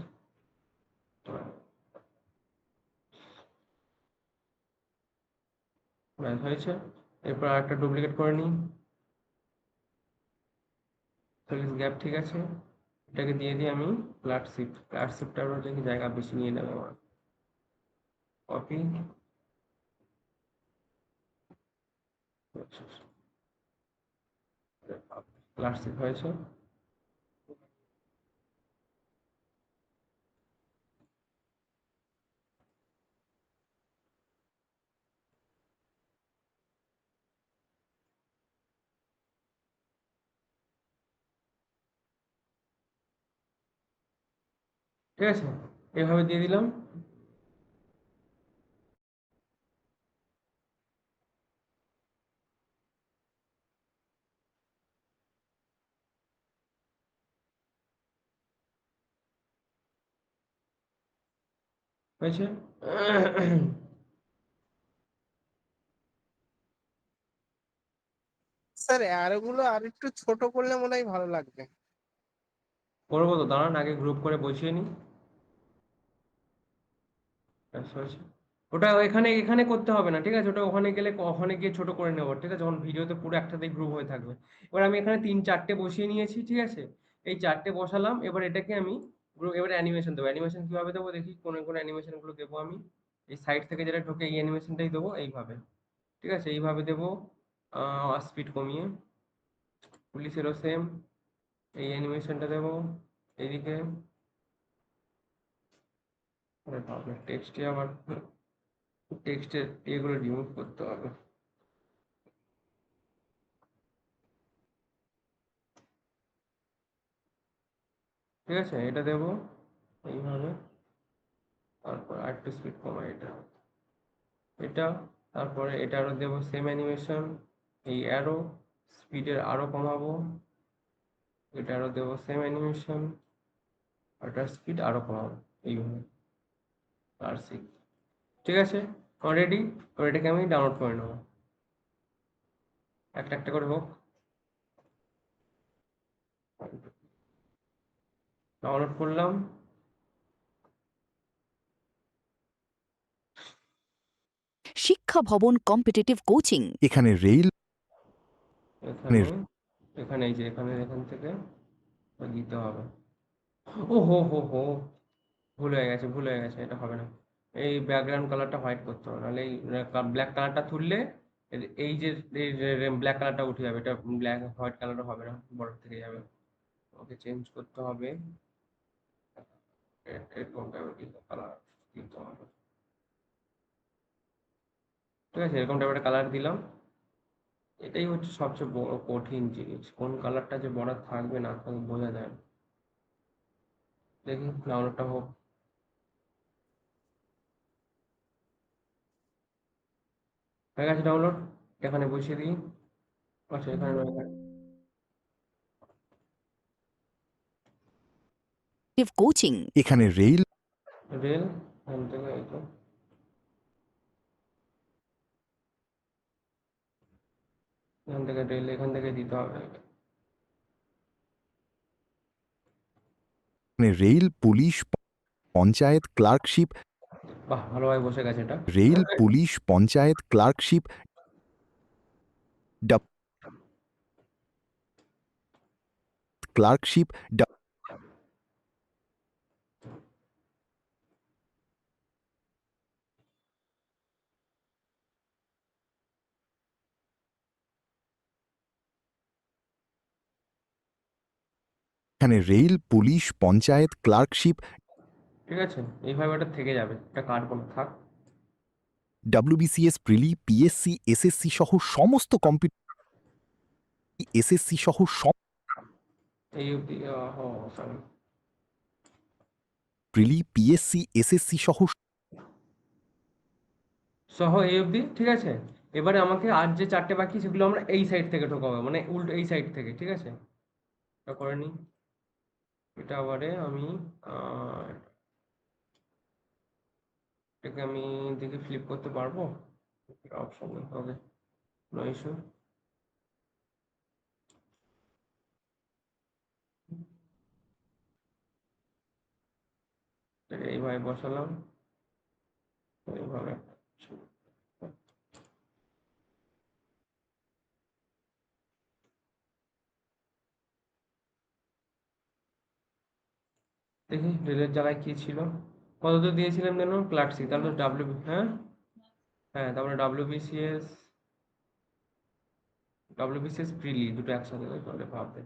Speaker 1: ব্যাস হয়েছে। এরপর একটা ডুপ্লিকেট করে নিই, গ্যাপ ঠিক আছে। এটাকে দিয়ে দিই আমি ক্লার্কশিপটা আবার দেখি জায়গা বেশি নিয়ে নেবে আমার, কপি। ক্লার্কশিপ হয়েছে। ঠিক আছে, এভাবে দিয়ে দিলাম। হয়েছে।
Speaker 5: স্যার এরোগুলো আর একটু ছোট করলে মনে হয় ভালো লাগবে।
Speaker 1: করবো তো, দাঁড়ান আগে গ্রুপ করে বসিয়ে নিই। ব্যাস হয়েছে। ওটা এখানে এখানে করতে হবে না, ঠিক আছে, ওটা ওখানে গেলে ওখানে গিয়ে ছোট করে নেবো, ঠিক আছে, যখন ভিডিওতে পুরো একসাথে গ্রুপ হয়ে থাকবে। এবার আমি এখানে তিন চারটে বসিয়ে নিয়েছি, ঠিক আছে, এই চারটে বসালাম। এবার এটাকে আমি এবার অ্যানিমেশন দেবো। অ্যানিমেশন কিভাবে দেবো দেখি, কোন কোন অ্যানিমেশন গুলো দেবো আমি। এই সাইড থেকে যেটা ঢোকে এই অ্যানিমেশনটাই দেবো এইভাবে, ঠিক আছে, এইভাবে দেবো। স্পিড কমিয়ে। পুলিশেরও সেম, এই অ্যানিমেশনটা দেবো এইদিকে। টেক্সটে আবার, টেক্সটের এগুলো রিমুভ করতে হবে। ঠিক আছে, এটা দেবো এইভাবে। তারপর আরেকটু স্পিড কমাই এটা, এটা। তারপরে এটা আরো দেবো সেম অ্যানিমেশন, এই অ্যারো স্পিডের আরো কমাবো। এটা আরো দেবো সেম অ্যানিমেশন, আর এটার স্পিড আরো কমাবো এইভাবে। আর ঠিক আছে, অলরেডি। এবার এটাকে আমি ডাউনলোড করে নেবো, একটা একটা করে হোক। ডাউনলোড করলাম।
Speaker 2: শিক্ষা ভবন কম্পিটিটিভ কোচিং।
Speaker 3: এখানে রেল
Speaker 1: এখানে, এখানে এই যে এখানে, এখান থেকে দিতে হবে। ও হো হো হো, ভুল হয়ে গেছে, ভুল হয়ে গেছে, এটা হবে না। এই ব্যাকগ্রাউন্ড কালারটা হোয়াইট করতে হবে, নাহলে এই ব্ল্যাক কালারটা তুললে এই যে ব্ল্যাক কালারটা উঠে যাবে, এটা ব্ল্যাক হোয়াইট কালারটা হবে না, বর্ডার থেকে যাবে। ওকে চেঞ্জ করতে হবে, এরকম কালার দিতে হবে। ঠিক আছে, এরকম টাইপের কালার দিলাম। এটাই হচ্ছে সবচেয়ে বড় কঠিন জিনিস, কোন কালারটা যে বর্ডার থাকবে না থাকবে বোঝা যায় না। দেখি ডাউনলোডটা হোক। হয়ে গেছে ডাউনলোড, এখানে বসিয়ে দিই। আচ্ছা এখানে নয়, এখানে
Speaker 2: কোচিং।
Speaker 3: এখানে রেল
Speaker 1: রেল, এখান থেকে এই তো, এখান থেকে রেল, এখান থেকে দিতে হবে।
Speaker 3: রেল পুলিশ পঞ্চায়েত ক্লার্কশিপ
Speaker 1: বাহ, ভালোভাবে বসে গেছে এটা।
Speaker 3: Rail police panchayat clerkship clerkship এখানে রেল পুলিশ পঞ্চায়েত ক্লার্কশিপ
Speaker 1: ঠিক আছে, এইভাবে এটা থেকে যাবে, এটা কাটবো না, থাক।
Speaker 3: ডব্লিউবিসিএস প্রিলি পিএসসি এসএসসি সহ সমস্ত এসএসসি সহ
Speaker 1: এই অবধি সরি।
Speaker 3: প্রিলি, পিএসসি, এসএসসি সহ
Speaker 1: সহ এই অবধি, ঠিক আছে। এবারে আমাকে আর যে 4টে বাকি সেগুলো আমরা এই সাইড থেকে ঢোকাবো, মানে উল্টো এই সাইড থেকে, ঠিক আছে। এটা করে নিই। এটা আবারে আমি আহ, এটাকে আমি দেখি ফ্লিপ করতে পারবো, অপশন নেই, ওকে, নো ইস্যু। এইভাবে বসালাম, এইভাবে। দেখি রেলের জায়গায় কি ছিল, কত তো দিয়েছিলাম যেন, ক্লার্কসি, তাহলে ডাব্লিউ, হ্যাঁ হ্যাঁ, তারপরে ডাব্লিউবিসিএস প্রিলি দুটো একসাথে তাহলে ভাববে।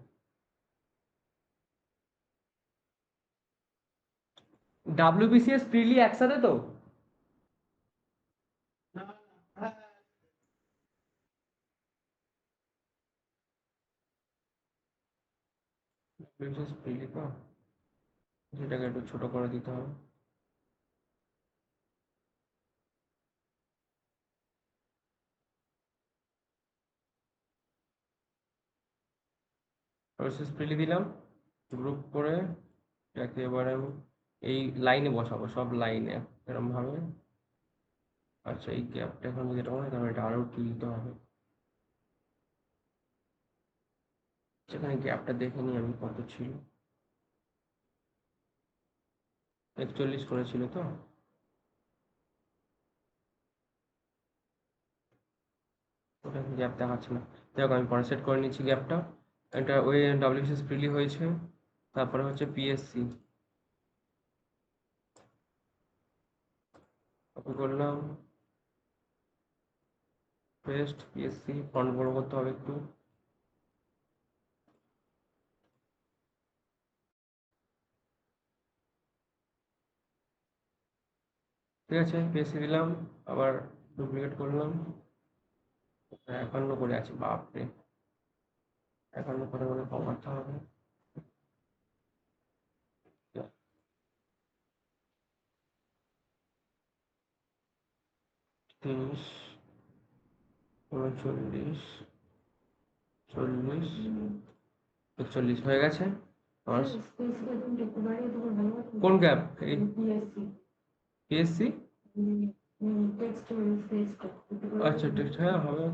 Speaker 1: ডাব্লিউবিসিএস প্রিলি একসাথে তো? ডাব্লিউবিসিএস প্রিলি তো, সেটাকে একটু ছোট করে দিতে হবে। ডাব্লিউবিসিএস প্রিলি দিলাম, গ্রুপ করে এটাকে এবারে আমি এই লাইনে বসাবো, সব লাইনে এরকম ভাবে। আচ্ছা, এই গ্যাপটা এখন যদি এটা হয় তাহলে এটা আরো তুলতে হবে। সেখানে গ্যাপটা দেখে নিই আমি কত ছিল, 41 করেছিল তো। ওটা গ্যাপ দেখাচ্ছে না, দেখো আমি পরে সেট করে নিচ্ছি গ্যাপটা। এটা ওই ডাব্লিউবিসিএস প্রিলি হয়েছে, তারপরে হচ্ছে পিএসসি কপি করলাম, পেস্ট, পিএসসি ফন্ট বড় করতে হবে একটু। ঠিক আছে, পিএসসি দিলাম, আবার ডুপ্লিকেট করলাম। 51 করে আছে, বাপরে, 51 করে করে কমাতে হবে। 30, 39, 40, 41 হয়ে গেছে আমার। কোন গ্যাপ? এই পিএসসি, আচ্ছা টেক্সট, হ্যাঁ হবে।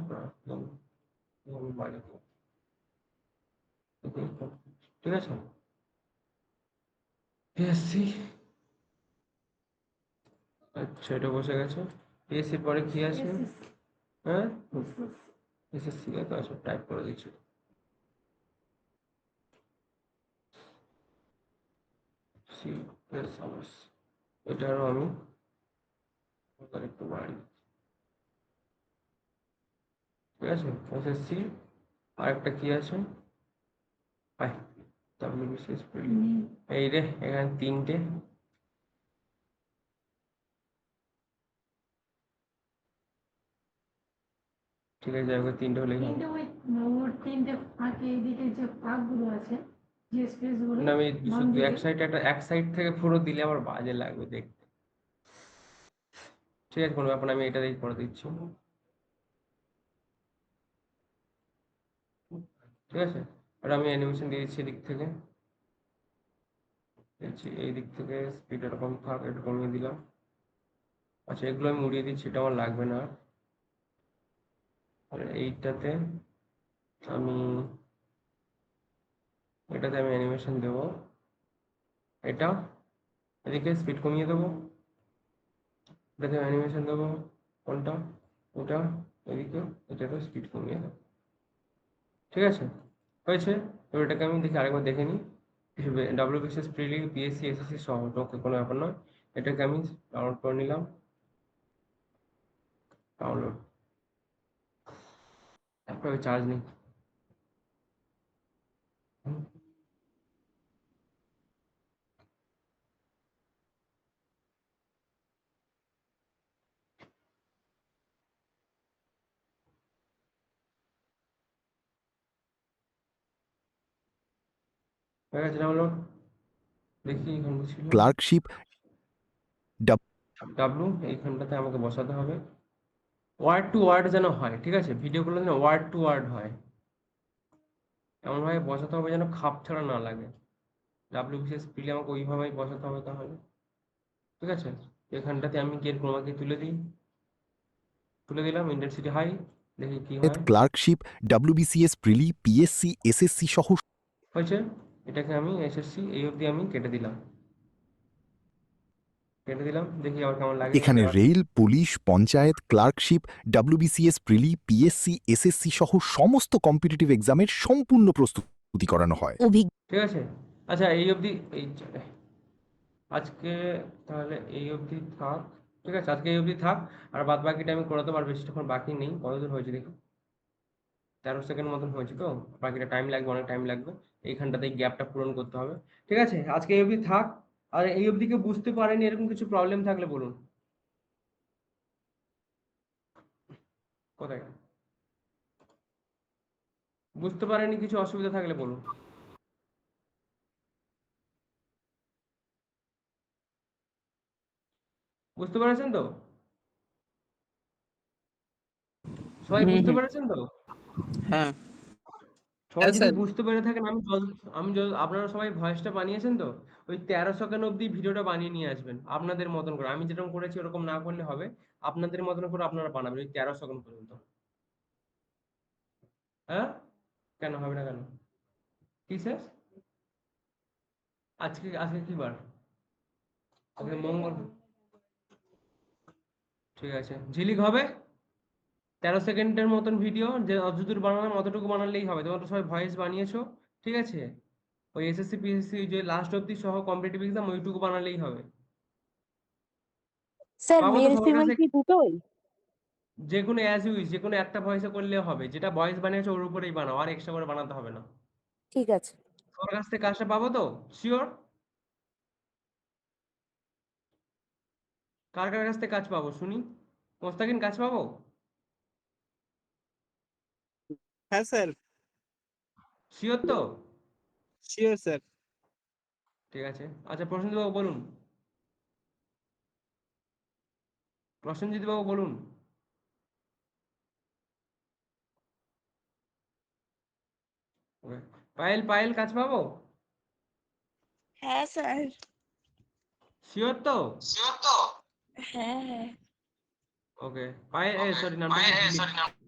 Speaker 1: বাড়ি, ঠিক আছে, পিএসসি, আচ্ছা এটা বসে গেছে। পিএসসির পরে কি আছে? হ্যাঁ, এসএসসি তো আছে, টাইপ করে দিচ্ছি। সি প্লাস আওয়ার্স, এটারও আমি একটু বাড়ি, ঠিক আছে। এসএসসি, আরেকটা কি আছে, আয়, ডাব্লিউবিসিএস প্রিলি, এই রে এখানে 3টে, ঠিক আছে, যাই হোক 3টে হলেই হবে।
Speaker 6: তিনটে ওই ওর তিনটে ফাঁকে এদিকে যে ফাঁকগুলো আছে, যে স্পেস গুলো
Speaker 1: না আমি
Speaker 6: বাম
Speaker 1: শুধু
Speaker 6: দিকে,
Speaker 1: এক সাইড থেকে পুরো দিলে আমার বাজে লাগবে দেখতে। ঠিক আছে, কোনো ব্যাপার না, আমি এটা দিয়ে করে দিচ্ছি, ঠিক আছে। আর আমি অ্যানিমেশন দিয়ে দিচ্ছি এদিক থেকে, দিচ্ছি এই দিক থেকে, স্পিড এরকম থাক, একটু কমিয়ে দিলাম। আচ্ছা, এগুলো আমি উড়িয়ে দিচ্ছি, এটা আমার লাগবে না। আর এইটাতে আমি, এটাতে আমি অ্যানিমেশন দেবো, এটা এদিকে স্পিড কমিয়ে দেবো, এটাতে অ্যানিমেশন দেবো, কোনটা, ওটা, এদিকে এটাতে স্পিড কমিয়ে দেবো, ঠিক আছে, হয়েছে। এবার এটাকে আমি দেখি আরেকবার দেখে নিই, ডাব্লিউবিসিএস প্রিলি, পিএসসি, এসএসসি সহ, ওকে, কোনো ব্যাপার নয়। এটাকে আমি ডাউনলোড করে নিলাম, ডাউনলোড, তারপরে চার্জ নেই। হয়ে গেছে ডাউনলোড? দেখি এখানে ছিল
Speaker 3: ক্লার্কশিপ
Speaker 1: ডাব্লু, এইখানটাতে আমাকে বসাতে হবে। ওয়ার্ড টু ওয়ার্ড যেন হয়, ঠিক আছে? ভিডিওগুলো যেন ওয়ার্ড টু ওয়ার্ড হয়, এমনভাবে বসাতে হবে যেন খাপ ছাড়া না লাগে। ডাব্লিউবিসিএস প্রিলি আমাকে ওইভাবেই বসাতে হবে তাহলে, ঠিক আছে? এখানটাতে আমি গেট ক্রোমাকে তুলে দিলাম ইন্টেন্সিটি হাই, দেখি কি হয়।
Speaker 3: ক্লার্কশিপ WBCS প্রিলি PSC SSC সহ
Speaker 1: হয়েছে, এটাকে আমি এসএসসি এই অবধি আমি কেটে দিলাম, দেখি আবার কেমন লাগে।
Speaker 3: এখানে rail, police, panchayat, clerkship, WBCS প্রিলি PSC SSC সহ সমস্ত কম্পিটিটিভ এক্সামের সম্পূর্ণ প্রস্তুতি করানো হয়।
Speaker 1: ঠিক আছে, আচ্ছা এই অবধি আজকে তাহলে এই অবধি থাক, ঠিক আছে? আজকে এই অবধি থাক, আর বাদ বাকিটা আমি করে দেবো, আর বেশিক্ষণ বাকি নেই। কতদূর হয়েছে দেখি, 13 সেকেন্ড মতন হয়েছে তো, বাকিটা টাইম লাগবে, অনেক টাইম লাগবে। এইখানটাতে গ্যাপটা পূরণ করতে হবে, ঠিক আছে? আজকে এই অবধি থাক। আর এই অবধি কেউ বুঝতে পারেনি এরকম কিছু প্রবলেম থাকলে বলুন। কোথায় বুঝতে পারেনি, কিছু অসুবিধা থাকলে বলুন। বুঝতে পেরেছেন তো? সবাই বুঝতে পেরেছেন তো?
Speaker 5: হ্যাঁ
Speaker 1: সবাই যদি বুঝতে পেরে থাকেন, আপনারা সবাই ভয়েসটা বানিয়েছেন তো? ওই 13 সেকেন্ড অবধি ভিডিওটা বানিয়ে নিয়ে আসবেন আপনাদের মতন করে। আমি যেরকম করেছি ওরকম না করলে হবে, আপনাদের মতন করে আপনারা বানাবেন ওই 13 সেকেন্ড পর্যন্ত। হ্যাঁ, কেন হবে না কেন? কি স্যার? আজকে আজকে কি বার? আজকে মঙ্গল। ঠিক আছে, ঝিলিক হবে 13 সেকেন্ডের মতন ভিডিও, যে যতদূর বানালাম অতটুকু বানালেই হবে। তোমরা তো সবাই ভয়েস বানিয়েছো, ঠিক আছে? ওই এসএসসি পিএসসি যে লাস্ট অব্দি সহ কম্পিটিটিভ এক্সাম ওইটুকু বানালেই হবে।
Speaker 4: স্যার
Speaker 1: পাবো তো
Speaker 4: মেল
Speaker 1: সবার
Speaker 4: ফিমেল
Speaker 1: কাছে?
Speaker 4: কি দুটোই?
Speaker 1: যে কোনো অ্যাজ ইউজ, যে কোনো একটা ভয়েসে করলে হবে, যেটা ভয়েস বানিয়েছো ওর উপরেই বানাও, আর এক্সট্রা করে বানাতে হবে না।
Speaker 4: ঠিক আছে।
Speaker 1: সবার কাছ থেকে কাজটা পাবো তো? শিওর? কার কার কাছ থেকে কাজ পাবো শুনি? মোস্তাকিন, কাজ পাবো?
Speaker 5: হ্যাঁ স্যার,
Speaker 1: শিওর তো?
Speaker 5: Sure sir.
Speaker 1: ঠিক আছে, আচ্ছা প্রসেনজিৎ বাবু বলুন, প্রসেনজিৎ বাবু বলুন। Okay. পায়েল, পায়েল কাজ পাবো?
Speaker 4: হ্যাঁ স্যার।
Speaker 1: শিওর তো?
Speaker 4: হ্যাঁ হ্যাঁ।
Speaker 1: ওকে, পায়েল, সরি নামটা কি,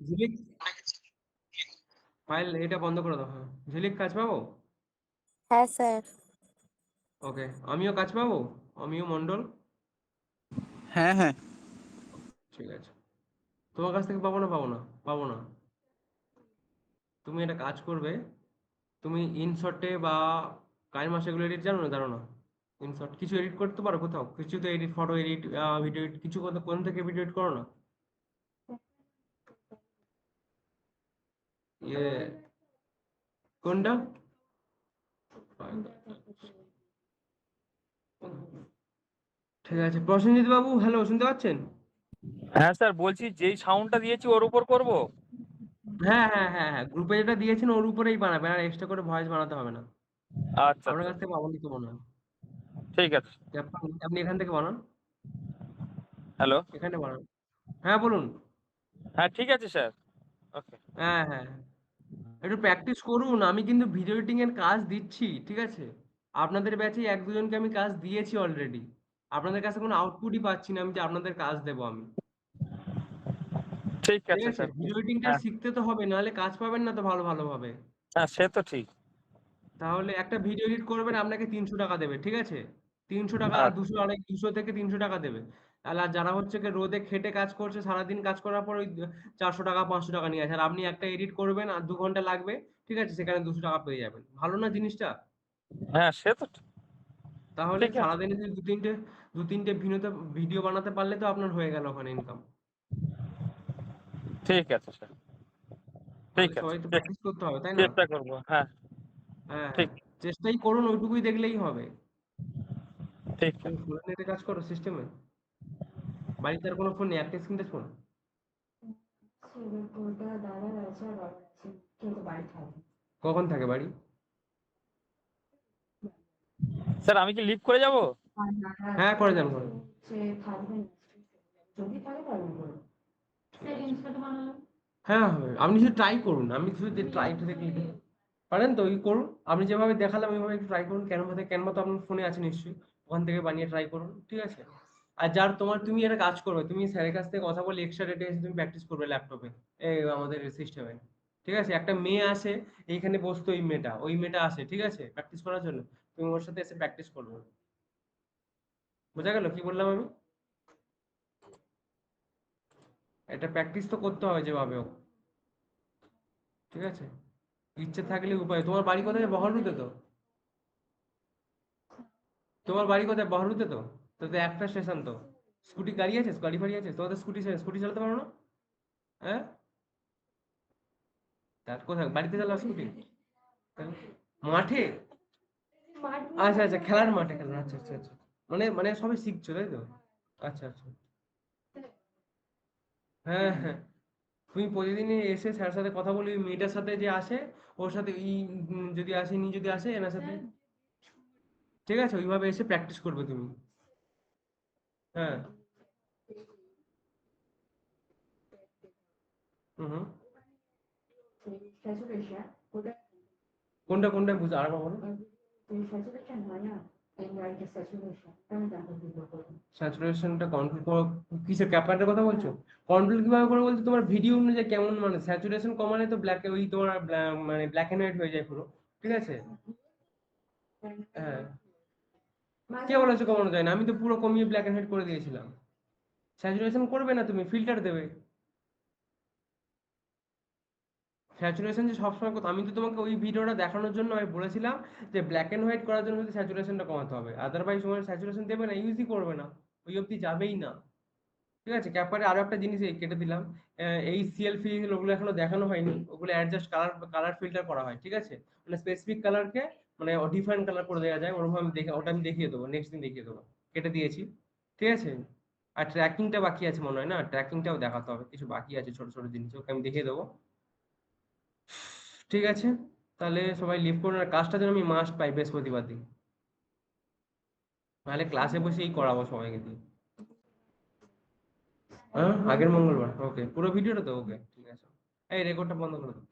Speaker 1: ঝিলিক? ঝিলিক, পায়েল এটা বন্ধ করে দাও। হ্যাঁ, ঝিলিক কাজ পাবো?
Speaker 4: হ্যাঁ স্যার।
Speaker 1: ওকে, আমিও কাজ পাবো? আমিও মন্ডল?
Speaker 5: হ্যাঁ হ্যাঁ।
Speaker 1: ঠিক আছে, তোমার কাছ থেকে পাবো না? পাবো না। তুমি একটা কাজ করবে, তুমি ইনশটে বা কাইন মাস এগুলো এডিট জানো না? জানো না? ইনশট কিছু এডিট করতে পারো কোথাও? কিছু তো edit, photo edit, video edit, কিছু কোন থেকে ভিডিও এডিট করো না? ইয়ে, কোনটা? ঠিক আছে, প্রসেনজিৎ বাবু, হ্যালো, শুনতে পাচ্ছেন?
Speaker 7: হ্যাঁ স্যার, বলছি যেই সাউন্ডটা দিয়েছি ওর উপর করব?
Speaker 1: হ্যাঁ হ্যাঁ হ্যাঁ হ্যাঁ, গ্রুপে যেটা দিয়েছেন ওর উপরেই বানাবেন, আর এক্সট্রা করে ভয়েস বানাতে হবে না।
Speaker 7: আচ্ছা
Speaker 1: আপনার
Speaker 7: আচ্ছা,
Speaker 1: কাছ থেকে পাবো না তো মনে হয়।
Speaker 7: ঠিক আছে।
Speaker 1: আপনি এখান থেকে বানান,
Speaker 7: হ্যালো।
Speaker 1: এখানে বানান। হ্যাঁ বলুন।
Speaker 7: হ্যাঁ ঠিক আছে স্যার, ওকে।
Speaker 1: হ্যাঁ হ্যাঁ, একটু প্র্যাকটিস করুন। আমি কিন্তু ভিডিও এডিটিং এর কাজ দিচ্ছি, ঠিক আছে? আপনাদের ব্যাচে এক দুজনকে আমি কাজ দিয়েছি অলরেডি। আপনাদের কাছে কোনো আউটপুটই পাচ্ছি না আমি যে আপনাদের কাজ দেবো আমি।
Speaker 7: ঠিক
Speaker 1: ঠিক
Speaker 7: আছে
Speaker 1: আছে,
Speaker 7: স্যার।
Speaker 1: ভিডিও এডিটিংটা
Speaker 7: হ্যাঁ
Speaker 1: শিখতে তো হবে, নাহলে কাজ পাবেন না তো ভালোভাবে।
Speaker 7: হ্যাঁ, সে তো ঠিক।
Speaker 1: তাহলে একটা ভিডিও এডিট করবেন, আপনাকে 300 টাকা দেবে, ঠিক আছে? 300 টাকা,
Speaker 7: আচ্ছা
Speaker 1: 200 থেকে 300 টাকা দেবে। আর যারা হচ্ছে কি রোদে খেটে কাজ করছে, সারাদিন কাজ করার পর ওই 400 টাকা 500 টাকা নিয়ে আসে, আর আপনি একটা এডিট করবেন আর 2 ঘন্টা লাগবে, ঠিক আছে? সেখানে 200 টাকা পেয়ে যাবেন। ভালো না জিনিসটা?
Speaker 7: হ্যাঁ, সে তো
Speaker 1: তাহলে
Speaker 7: ঠিক আছে।
Speaker 1: সারাদিনে যদি দু তিনটে ভিডিও বানাতে পারলে তো আপনার হয়ে গেল ওখানে ইনকাম।
Speaker 7: ঠিক আছে স্যার, ঠিক
Speaker 1: তাহলে
Speaker 7: আছে,
Speaker 1: সবাই তো প্র্যাকটিস করতে হবে, তাই না?
Speaker 7: চেষ্টা করবো। হ্যাঁ,
Speaker 1: হ্যাঁ
Speaker 7: ঠিক
Speaker 1: হ্যাঁ, চেষ্টাই করুন, ওইটুকুই দেখলেই হবে।
Speaker 7: ঠিক
Speaker 1: তুমি
Speaker 7: আছে।
Speaker 1: ফুল নেটে কাজ করো সিস্টেমে? বাড়িতে আর কোনো ফোন নেই, একটা স্ক্রিন টাচ ফোন?
Speaker 6: ওটা দাদার আছে আর বাবার আছে, কিন্তু বাড়ি থাকে।
Speaker 1: কখন থাকে বাড়ি?
Speaker 7: স্যার আমি কি লিভ করে যাব?
Speaker 1: হ্যাঁ করে যান করে।
Speaker 6: স্ক্রিনশট বানালাম।
Speaker 1: হ্যাঁ হবে, আপনি শুধু ট্রাই করুন, আমি শুধু ট্রাইটা দেখে পারেন তো ওই করুন, আপনি যেভাবে দেখালাম ওইভাবে একটু ট্রাই করুন। ক্যানভা তো আপনার ফোনে আছে নিশ্চয়ই, ওখান থেকে বানিয়ে ট্রাই করুন, ঠিক আছে? আর যার তুমি একটা কাজ করবে, তুমি স্যারের কাছ থেকে কথা বলে এক্সট্রা ডেটে এসে তুমি প্র্যাকটিস করবে ল্যাপটপে, এই আমাদের সিস্টেমে, ঠিক আছে? একটা মেয়ে আসে এইখানে বসতো, ওই মেয়েটা আসে, ঠিক আছে, প্র্যাকটিস করার জন্য। তুমি ওর সাথে এসে প্র্যাকটিস করবে। বোঝা গেল কি বললাম আমি? এটা প্র্যাকটিস তো করতে হবে যেভাবে হোক, ঠিক আছে? ইচ্ছে থাকলে উপায়। তোমার বাড়ি কোথায়? বহরমপুরে তো? তোমার বাড়ি কোথায়? বহরমপুরে তো? তো তো একটা স্টেশন তো। স্কুটি গাড়ি আছে? গাড়ি ফাড়ি আছে তোমাদের? স্কুটি চালাতে পারো না? হ্যাঁ, তার কোথায় বাড়িতে চালাও স্কুটি? মাঠে? আচ্ছা আচ্ছা, খেলার মাঠে খেলা, আচ্ছা আচ্ছা আচ্ছা। মানে সবাই শিখছো তাই তো? আচ্ছা আচ্ছা। হ্যাঁ হ্যাঁ, তুমি প্রতিদিনই এসে স্যারের সাথে কথা বলি, ওই মেয়েটার সাথে যে আসে ওর সাথে যদি আসে, যদি আসে এনার সাথে, ঠিক আছে? ওইভাবে এসে প্র্যাকটিস করবে তুমি। হ্যাঁ। হুম হুম। কোনটা কোনটা বুঝে আরেকবার বলো। স্যাচুরেশনটা কন্ট্রোল কিসের ক্যাপারেটার কথা বলছো? কন্ট্রোল কিভাবে করে বলছো? তোমার ভিডিও অনুযায়ী কেমন, মানে স্যাচুরেশন কমালে তো ব্ল্যাক, ওই তোমার মানে ব্ল্যাক এন্ড হোয়াইট হয়ে যায় পুরো, ঠিক আছে? হ্যাঁ, কে বলেছে কমানো যায় না? আমি তো পুরো কমিয়ে ব্ল্যাক এন্ড হোয়াইট করে দিয়েছিলাম। স্যাচুরেশন করবে না, তুমি ফিল্টার দেবে। স্যাচুরেশন যে সবসময় কথা, আমি তো তোমাকে ওই ভিডিওটা দেখানোর জন্য আমি বলেছিলাম যে ব্ল্যাক এন্ড হোয়াইট করার জন্য স্যাচুরেশনটা কমাতে হবে, আদারওয়াইজ তোমার স্যাচুরেশন দেবে না, ইউজই করবে না, ওই অবধি যাবেই না, ঠিক আছে? ক্যাপারে আরো একটা জিনিস এই কেটে দিলাম, এই সিএল ফিল ওগুলো এখনো দেখানো হয়নি, ওগুলো অ্যাডজাস্ট কালার ফিল্টার করা হয়, ঠিক আছে? মানে স্পেসিফিক কালারকে মানে ডিফারেন্ট কালার করে দেওয়া যায়, ওরকম আমি দেখে ওটা আমি দেখিয়ে দেবো, নেক্সট দিন দেখিয়ে দেবো, কেটে দিয়েছি, ঠিক আছে? আর ট্র্যাকিংটা বাকি আছে মনে হয়, না ট্র্যাকিংটাও দেখাতে হবে, কিছু বাকি আছে ছোট ছোট জিনিস, ওকে আমি দেখিয়ে দেবো, ঠিক আছে? তাহলে সবাই লিভ করুন, আর কাজটা যেন আমি মাস্ট পাই বৃহস্পতিবার দিন, নাহলে ক্লাসে বসেই করাবো সবাইকে দিয়ে। হ্যাঁ আগের মঙ্গলবার, ওকে, পুরো ভিডিওটা তো? ওকে ঠিক আছে, এই রেকর্ডটা বন্ধ করে দাও।